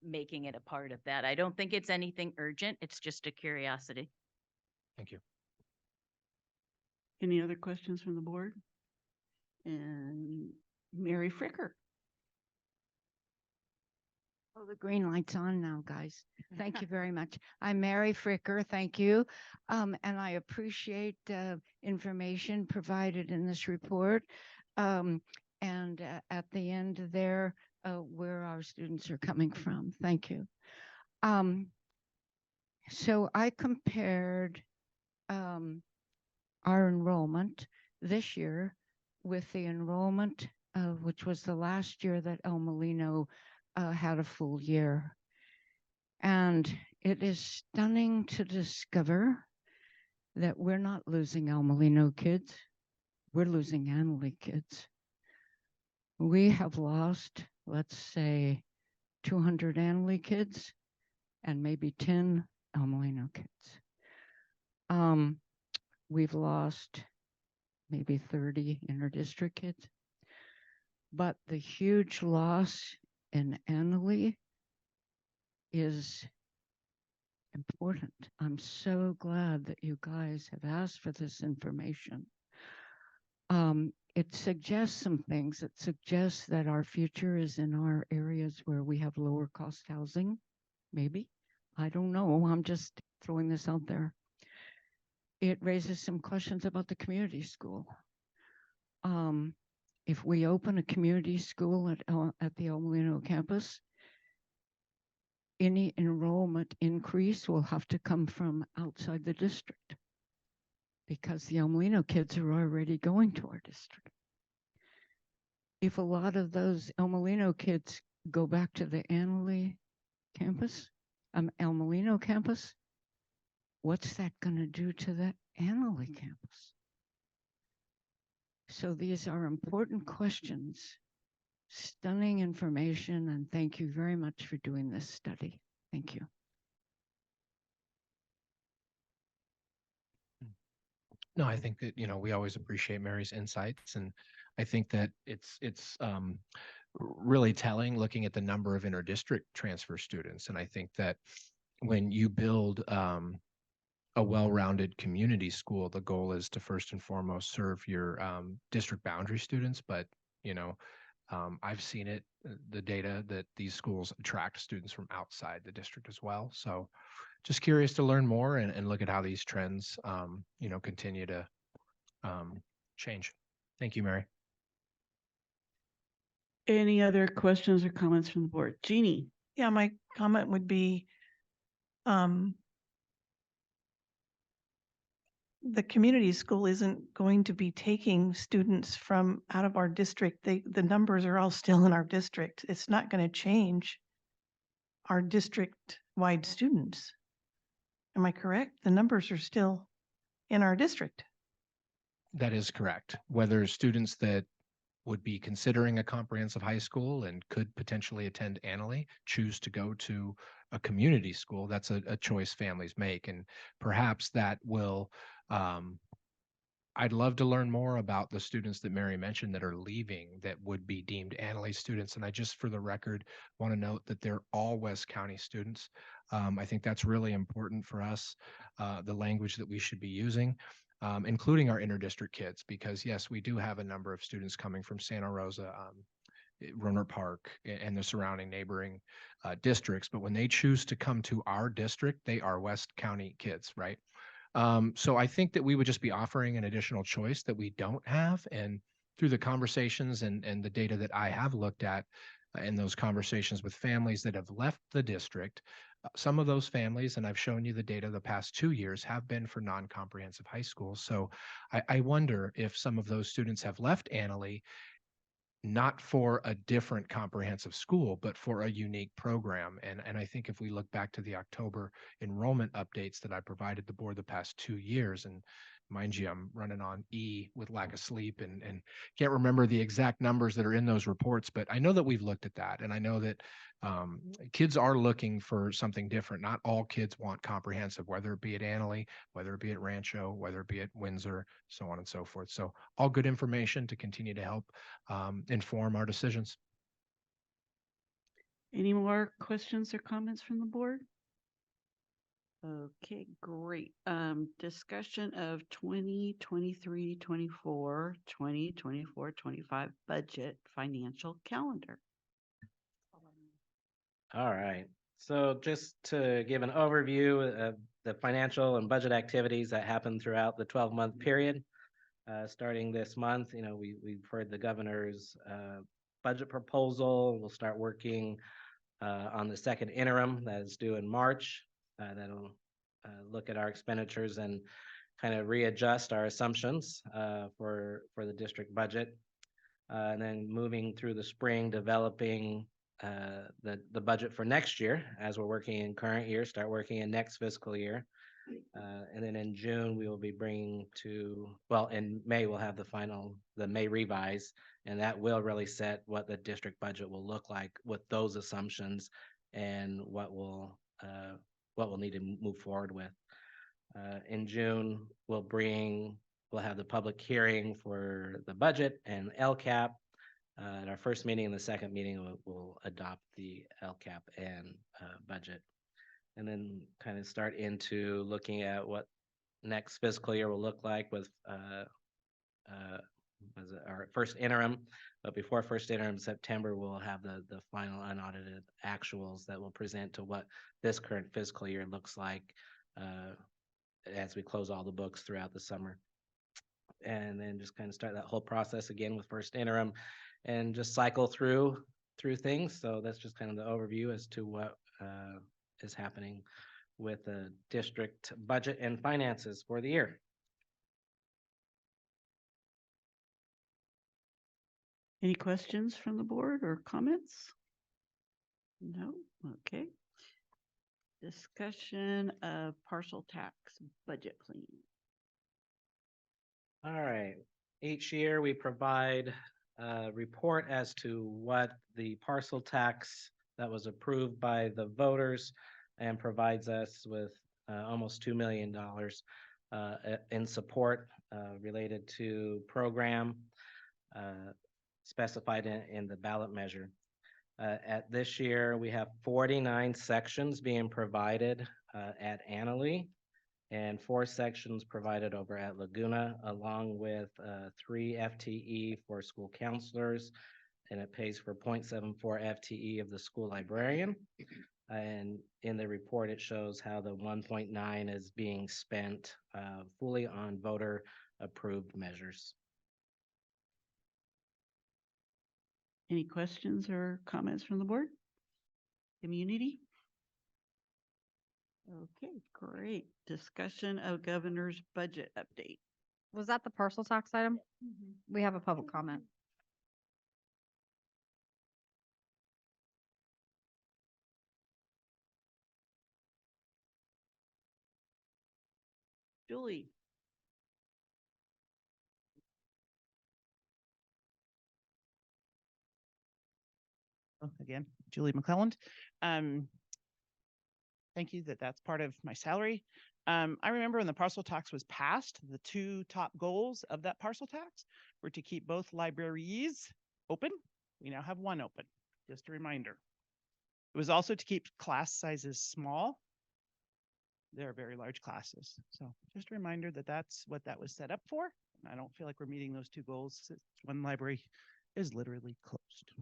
Speaker 4: making it a part of that. I don't think it's anything urgent. It's just a curiosity.
Speaker 6: Thank you.
Speaker 1: Any other questions from the board? And Mary Fricker.
Speaker 8: Oh, the green light's on now, guys. Thank you very much. I'm Mary Fricker. Thank you. And I appreciate information provided in this report. And at the end there, where our students are coming from. Thank you. So I compared our enrollment this year with the enrollment which was the last year that El Molino had a full year. And it is stunning to discover that we're not losing El Molino kids. We're losing Annalee kids. We have lost, let's say, 200 Annalee kids and maybe 10 El Molino kids. We've lost maybe 30 interdistrict kids. But the huge loss in Annalee is important. I'm so glad that you guys have asked for this information. It suggests some things. It suggests that our future is in our areas where we have lower cost housing, maybe. I don't know. I'm just throwing this out there. It raises some questions about the community school. if we open a community school at the El Molino campus, any enrollment increase will have to come from outside the district because the El Molino kids are already going to our district. If a lot of those El Molino kids go back to the Annalee campus, El Molino campus, what's that going to do to the Annalee campus? So these are important questions, stunning information, and thank you very much for doing this study. Thank you.
Speaker 6: No, I think that, we always appreciate Mary's insights, and I think that it's really telling looking at the number of interdistrict transfer students. And I think that when you build a well-rounded community school, the goal is to first and foremost serve your district boundary students. But, I've seen it, the data that these schools attract students from outside the district as well. So just curious to learn more and look at how these trends, continue to change. Thank you, Mary.
Speaker 1: Any other questions or comments from the board? Jeannie?
Speaker 5: Yeah, my comment would be, the community school isn't going to be taking students from out of our district. The numbers are all still in our district. It's not going to change our district-wide students. Am I correct? The numbers are still in our district.
Speaker 6: That is correct. Whether students that would be considering a comprehensive high school and could potentially attend Annalee choose to go to a community school, that's a choice families make. And perhaps that will, I'd love to learn more about the students that Mary mentioned that are leaving that would be deemed Annalee students. And I just, for the record, want to note that they're all West County students. I think that's really important for us, the language that we should be using. Including our interdistrict kids, because yes, we do have a number of students coming from Santa Rosa, Rohnert Park, and the surrounding neighboring districts. But when they choose to come to our district, they are West County kids, right? So I think that we would just be offering an additional choice that we don't have. And through the conversations and the data that I have looked at in those conversations with families that have left the district, some of those families, and I've shown you the data the past 2 years, have been for non-comprehensive high schools. So I wonder if some of those students have left Annalee not for a different comprehensive school, but for a unique program. And I think if we look back to the October enrollment updates that I provided the board the past 2 years, and mind you, I'm running on E with lack of sleep and can't remember the exact numbers that are in those reports, but I know that we've looked at that. And I know that kids are looking for something different. Not all kids want comprehensive, whether it be at Annalee, whether it be at Rancho, whether it be at Windsor, so on and so forth. So all good information to continue to help inform our decisions.
Speaker 1: Any more questions or comments from the board? Okay, great. Discussion of 2023-24, 2024-25 budget financial calendar.
Speaker 20: All right. So just to give an overview of the financial and budget activities that happened throughout the 12-month period, starting this month, we've heard the governor's budget proposal. We'll start working on the second interim that is due in March. That'll look at our expenditures and kind of readjust our assumptions for the district budget. And then moving through the spring, developing the budget for next year as we're working in current year, start working in next fiscal year. And then in June, we will be bringing in May, we'll have the May revise, and that will really set what the district budget will look like with those assumptions and what we'll need to move forward with. In June, we'll have the public hearing for the budget and LCAP. At our first meeting and the second meeting, we'll adopt the LCAP and budget. And then kind of start into looking at what next fiscal year will look like with our first interim. But before first interim September, we'll have the final unaudited actuals that will present to what this current fiscal year looks like as we close all the books throughout the summer. and then just kind of start that whole process again with first interim and just cycle through things. So that's just kind of the overview as to what is happening with the district budget and finances for the year.
Speaker 1: Any questions from the board or comments? No? Okay. Discussion of parcel tax budget plan. All right. Each year we provide a report as to what the parcel tax that was approved by the voters and provides us with almost $2 million in support related to program specified in the ballot measure. At this year, we have 49 sections being provided at Annalee and 4 sections provided over at Laguna, along with 3 FTE for school counselors, and it pays for 0.74 FTE of the school librarian. And in the report, it shows how the 1.9 is being spent fully on voter approved measures. Any questions or comments from the board? Community? Okay, great. Discussion of governor's budget update.
Speaker 3: Was that the parcel tax item? We have a public comment.
Speaker 1: Julie?
Speaker 18: Again, Julie McClelland. Thank you that's part of my salary. I remember when the parcel tax was passed, the 2 top goals of that parcel tax were to keep both libraries open. We now have 1 open, just a reminder. It was also to keep class sizes small. They're very large classes. So just a reminder that that's what that was set up for. I don't feel like we're meeting those 2 goals. One library is literally closed.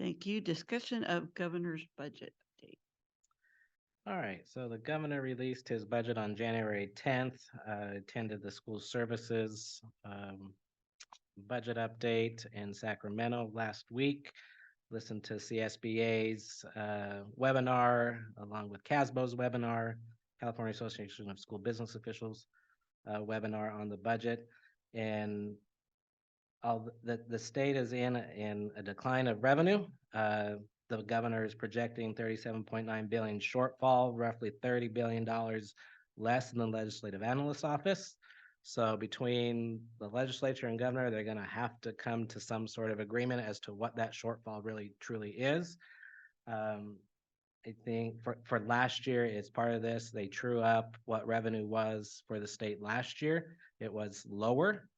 Speaker 1: Thank you. Discussion of governor's budget update.
Speaker 20: All right, so the governor released his budget on January 10th. Attended the school services budget update in Sacramento last week. Listened to CSBA's webinar, along with CASBO's webinar, California Association of School Business Officials webinar on the budget. And the state is in a decline of revenue. The governor is projecting 37.9 billion shortfall, roughly $30 billion less than the legislative analyst's office. So between the legislature and governor, they're going to have to come to some sort of agreement as to what that shortfall really truly is. I think for last year, as part of this, they true up what revenue was for the state last year. It was lower,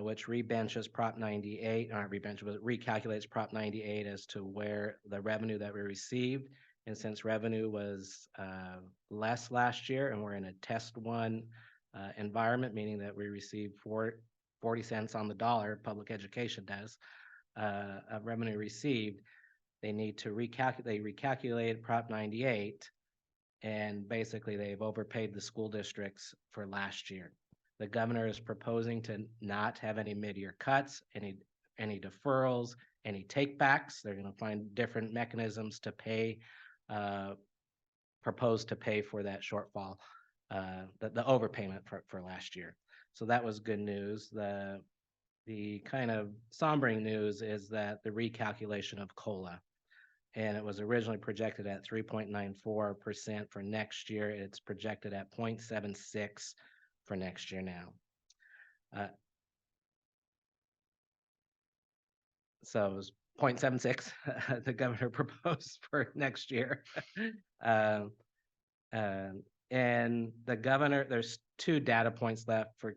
Speaker 20: which rebenches Prop 98, not rebenches, but recalculates Prop 98 as to where the revenue that we received. And since revenue was less last year and we're in a test 1 environment, meaning that we receive 40 cents on the dollar, public education does, of revenue received, they need to recalculate. They recalculated Prop 98, and basically they've overpaid the school districts for last year. The governor is proposing to not have any mid-year cuts, any deferrals, any takebacks. They're going to find different mechanisms to pay, propose to pay for that shortfall, the overpayment for last year. So that was good news. The kind of sombering news is that the recalculation of COLA, and it was originally projected at 3.94% for next year. It's projected at 0.76 for next year now. So it was 0.76 the governor proposed for next year. And the governor, there's 2 data points left for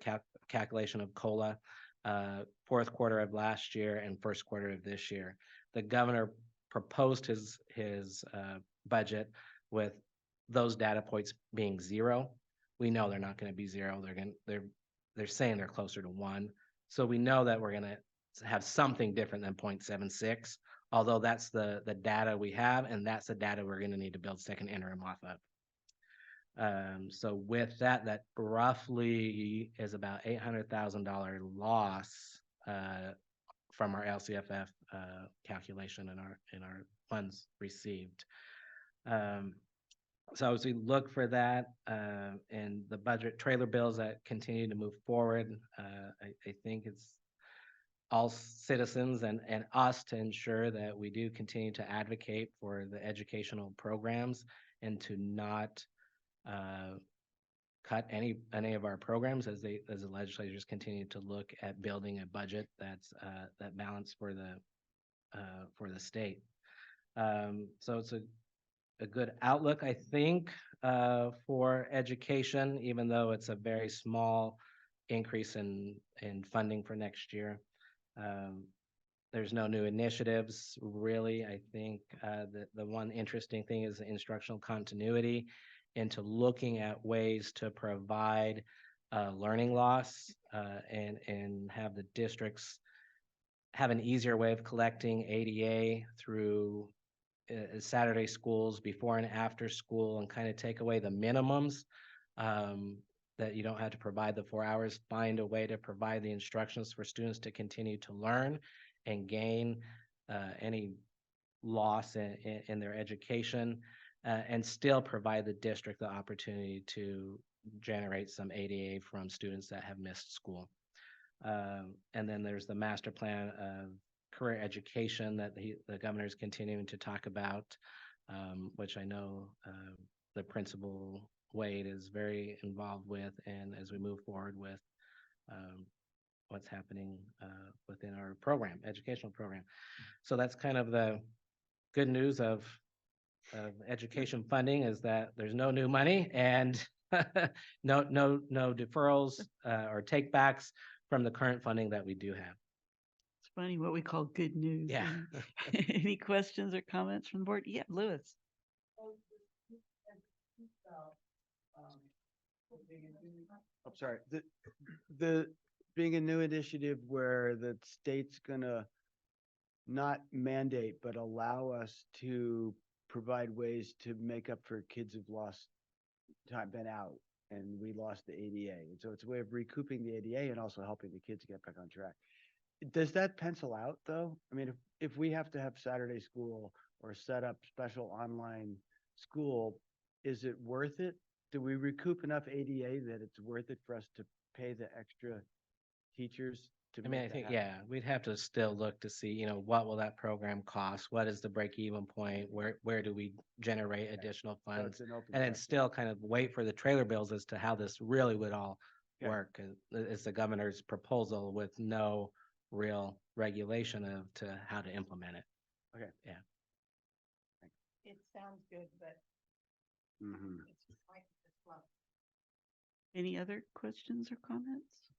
Speaker 20: calculation of COLA, 4th quarter of last year and 1st quarter of this year. The governor proposed his budget with those data points being 0. We know they're not going to be 0. They're saying they're closer to 1. So we know that we're going to have something different than 0.76, although that's the data we have, and that's the data we're going to need to build second interim off of. So with that, that roughly is about $800,000 loss from our LCFF calculation in our funds received. So as we look for that and the budget trailer bills that continue to move forward, I think it's all citizens and us to ensure that we do continue to advocate for the educational programs and to not cut any of our programs as the legislators continue to look at building a budget that's that balance for the state. So it's a good outlook, I think, for education, even though it's a very small increase in funding for next year. There's no new initiatives, really. I think the one interesting thing is the instructional continuity into looking at ways to provide learning loss and have the districts have an easier way of collecting ADA through Saturday schools before and after school, and kind of take away the minimums that you don't have to provide the 4 hours, find a way to provide the instructions for students to continue to learn and gain any loss in their education, and still provide the district the opportunity to generate some ADA from students that have missed school. And then there's the master plan of career education that the governor is continuing to talk about, which I know the principal Wade is very involved with, and as we move forward with what's happening within our program, educational program. So that's kind of the good news of education funding, is that there's no new money and no deferrals or takebacks from the current funding that we do have.
Speaker 1: It's funny what we call good news.
Speaker 20: Yeah.
Speaker 1: Any questions or comments from the board? Yeah, Lewis.
Speaker 19: I'm sorry, the being a new initiative where the state's gonna not mandate, but allow us to provide ways to make up for kids who've lost time, been out, and we lost the ADA. And so it's a way of recouping the ADA and also helping the kids get back on track. Does that pencil out though? I mean, if we have to have Saturday school or set up special online school, is it worth it? Do we recoup enough ADA that it's worth it for us to pay the extra teachers to
Speaker 20: I mean, I
Speaker 19: make that
Speaker 20: think,
Speaker 19: happen?
Speaker 20: yeah, we'd have to still look to see, what will that program cost? What is the break-even point? Where do we generate additional
Speaker 19: So
Speaker 20: funds?
Speaker 19: it's an open
Speaker 20: And then
Speaker 19: question.
Speaker 20: still kind of wait for the trailer bills as to how this really would all
Speaker 19: Okay.
Speaker 20: work. And it's the governor's proposal with no real regulation to how to implement it.
Speaker 19: Okay.
Speaker 20: Yeah.
Speaker 2: It sounds good, but
Speaker 19: Mhm.
Speaker 2: it's like this level.
Speaker 1: Any other questions or comments?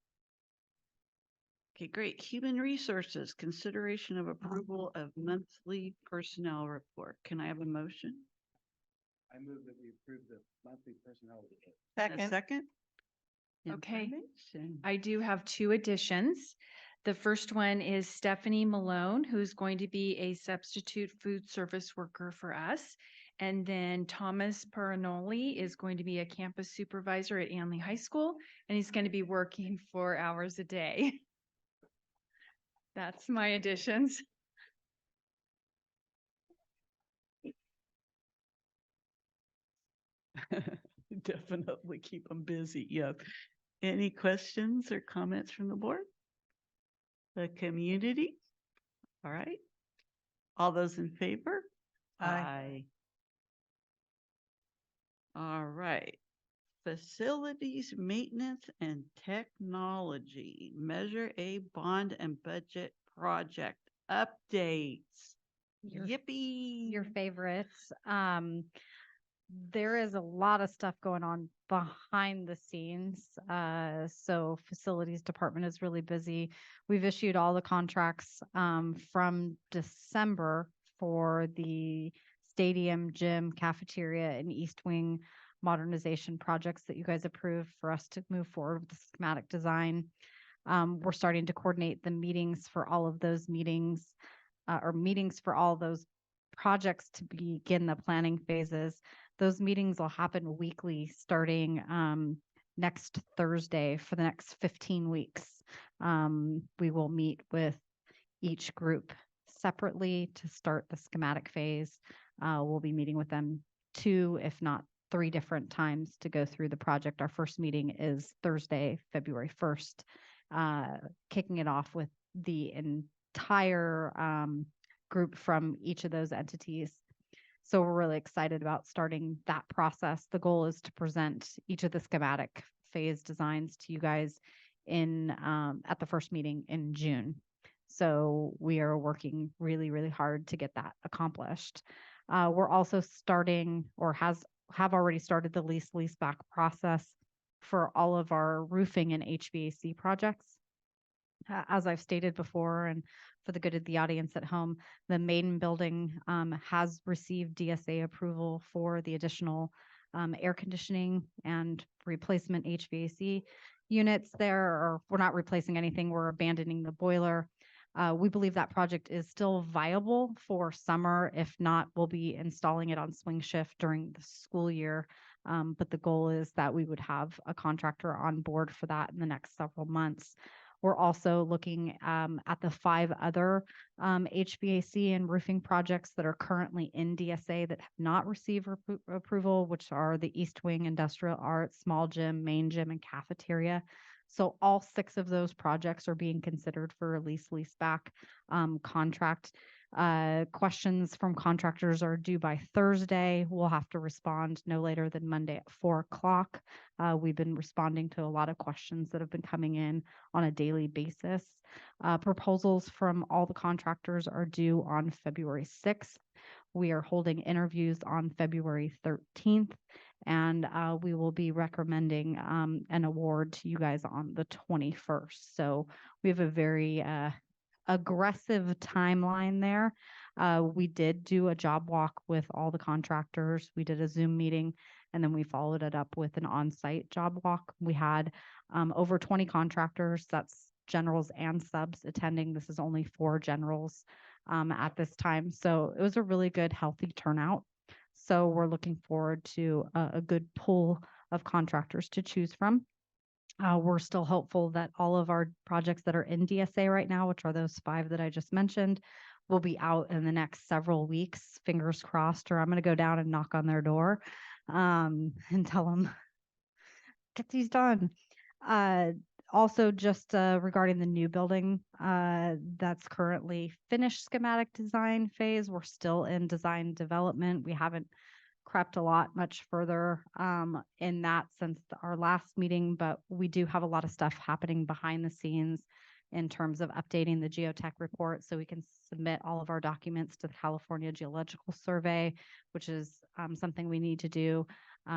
Speaker 1: Okay, great. Human resources, consideration of approval of monthly personnel report. Can I have a motion?
Speaker 19: I move that we approve the monthly personnel report.
Speaker 1: A second?
Speaker 9: Okay.
Speaker 1: Information.
Speaker 9: I do have two additions. The first one is Stephanie Malone, who's going to be a substitute food service worker for us. And then Thomas Paranoli is going to be a campus supervisor at Anley High School, and he's going to be working 4 hours a day. That's my additions.
Speaker 1: Definitely keep them busy. Yeah. Any questions or comments from the board? The community? All right. All those in favor?
Speaker 5: Aye.
Speaker 1: All right. Facilities, maintenance and technology, Measure A bond and budget project updates. Yippee.
Speaker 3: Your favorites. There is a lot of stuff going on behind the scenes. So facilities department is really busy. We've issued all the contracts from December for the stadium, gym, cafeteria, and East Wing modernization projects that you guys approved for us to move forward with the schematic design. We're starting to coordinate the meetings for all of those meetings or meetings for all those projects to begin the planning phases. Those meetings will happen weekly starting next Thursday for the next 15 weeks. We will meet with each group separately to start the schematic phase. We'll be meeting with them 2, if not 3 different times to go through the project. Our first meeting is Thursday, February 1st, kicking it off with the entire group from each of those entities. So we're really excited about starting that process. The goal is to present each of the schematic phase designs to you guys in at the first meeting in June. So we are working really, really hard to get that accomplished. We're also starting or have already started the lease back process for all of our roofing and HVAC projects. As I've stated before, and for the good of the audience at home, the Maiden building has received DSA approval for the additional air conditioning and replacement HVAC units there. Or we're not replacing anything, we're abandoning the boiler. We believe that project is still viable for summer. If not, we'll be installing it on swing shift during the school year. But the goal is that we would have a contractor on board for that in the next several months. We're also looking at the 5 other HVAC and roofing projects that are currently in DSA that have not received approval, which are the East Wing Industrial Arts, Small Gym, Main Gym, and Cafeteria. So all 6 of those projects are being considered for a lease back contract. Questions from contractors are due by Thursday. We'll have to respond no later than Monday at 4 o'clock. We've been responding to a lot of questions that have been coming in on a daily basis. Proposals from all the contractors are due on February 6th. We are holding interviews on February 13th, and we will be recommending an award to you guys on the 21st. So we have a very aggressive timeline there. We did do a job walk with all the contractors. We did a Zoom meeting, and then we followed it up with an on-site job walk. We had over 20 contractors, that's generals and subs attending. This is only 4 generals at this time. So it was a really good, healthy turnout. So we're looking forward to a good pool of contractors to choose from. We're still hopeful that all of our projects that are in DSA right now, which are those 5 that I just mentioned, will be out in the next several weeks, fingers crossed, or I'm going to go down and knock on their door and tell them, get these done. Also, just regarding the new building that's currently finished schematic design phase, we're still in design development. We haven't crept a lot much further in that since our last meeting, but we do have a lot of stuff happening behind the scenes in terms of updating the geotech report so we can submit all of our documents to the California Geological Survey, which is something we need to do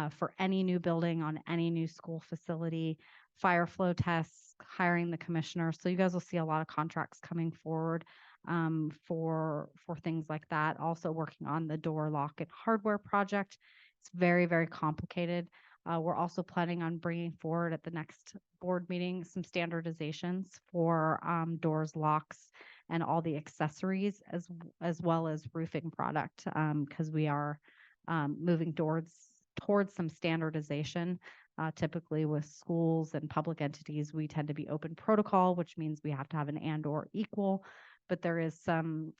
Speaker 3: for any new building on any new school facility, fire flow tests, hiring the commissioner. So you guys will see a lot of contracts coming forward for things like that. Also working on the door lock and hardware project. It's very, very complicated. We're also planning on bringing forward at the next board meeting some standardizations for doors, locks, and all the accessories as well as roofing product because we are moving towards some standardization. Typically with schools and public entities, we tend to be open protocol, which means we have to have an and/or equal, but there is some,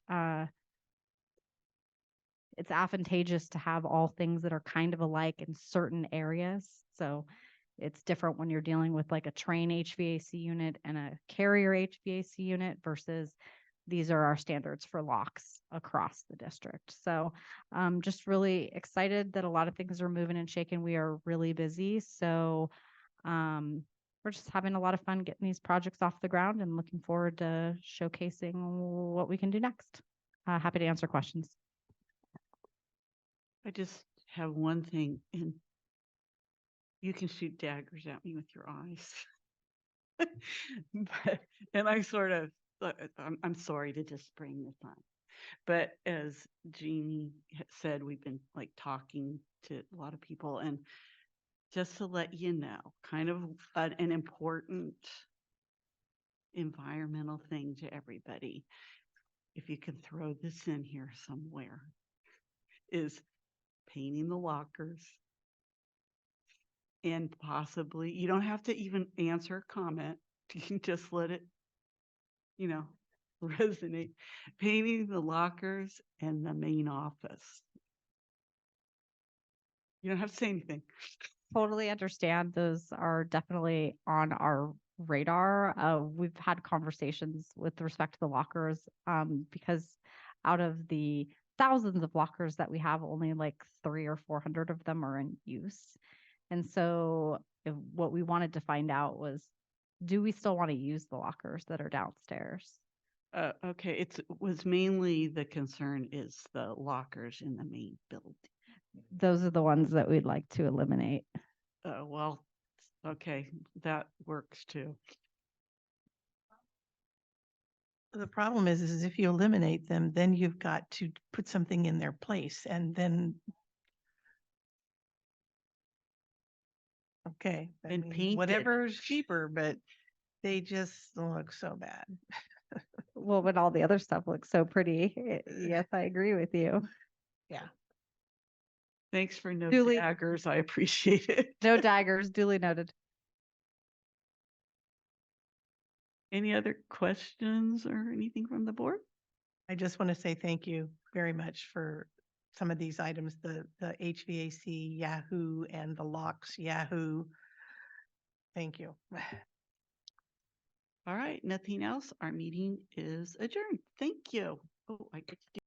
Speaker 3: it's advantageous to have all things that are kind of alike in certain areas. So it's different when you're dealing with like a train HVAC unit and a carrier HVAC unit versus these are our standards for locks across the district. So just really excited that a lot of things are moving and shaking. We are really busy. So we're just having a lot of fun getting these projects off the ground and looking forward to showcasing what we can do next. Happy to answer questions.
Speaker 1: I just have one thing, and you can shoot daggers at me with your eyes. And I sort of, I'm sorry to just bring this on. But as Jeannie said, we've been like talking to a lot of people, and just to let you know, kind of an important environmental thing to everybody, if you can throw this in here somewhere, is painting the lockers. And possibly, you don't have to even answer a comment. You can just let it, you know, resonate. Painting the lockers and the main office. You don't have to say anything.
Speaker 3: Totally understand. Those are definitely on our radar. We've had conversations with respect to the lockers, because out of the thousands of lockers that we have, only like 300 or 400 of them are in use. And so what we wanted to find out was, do we still want to use the lockers that are downstairs?
Speaker 1: Okay, was mainly the concern is the lockers in the main building.
Speaker 3: Those are the ones that we'd like to eliminate.
Speaker 1: Well, okay, that works too.
Speaker 5: The problem is if you eliminate them, then you've got to put something in their place and then. Okay. I
Speaker 1: And
Speaker 5: mean,
Speaker 1: paint it.
Speaker 5: whatever is cheaper, but they just look so bad.
Speaker 3: Well, when all the other stuff looks so pretty. Yes, I agree with you.
Speaker 5: Yeah.
Speaker 1: Thanks for no
Speaker 3: Julie-
Speaker 1: daggers. I appreciate it.
Speaker 3: No daggers, duly noted.
Speaker 1: Any other questions or anything from the board?
Speaker 5: I just want to say thank you very much for some of these items, the HVAC Yahoo and the locks Yahoo. Thank you.
Speaker 1: All right, nothing else. Our meeting is adjourned. Thank you. Oh, I get to do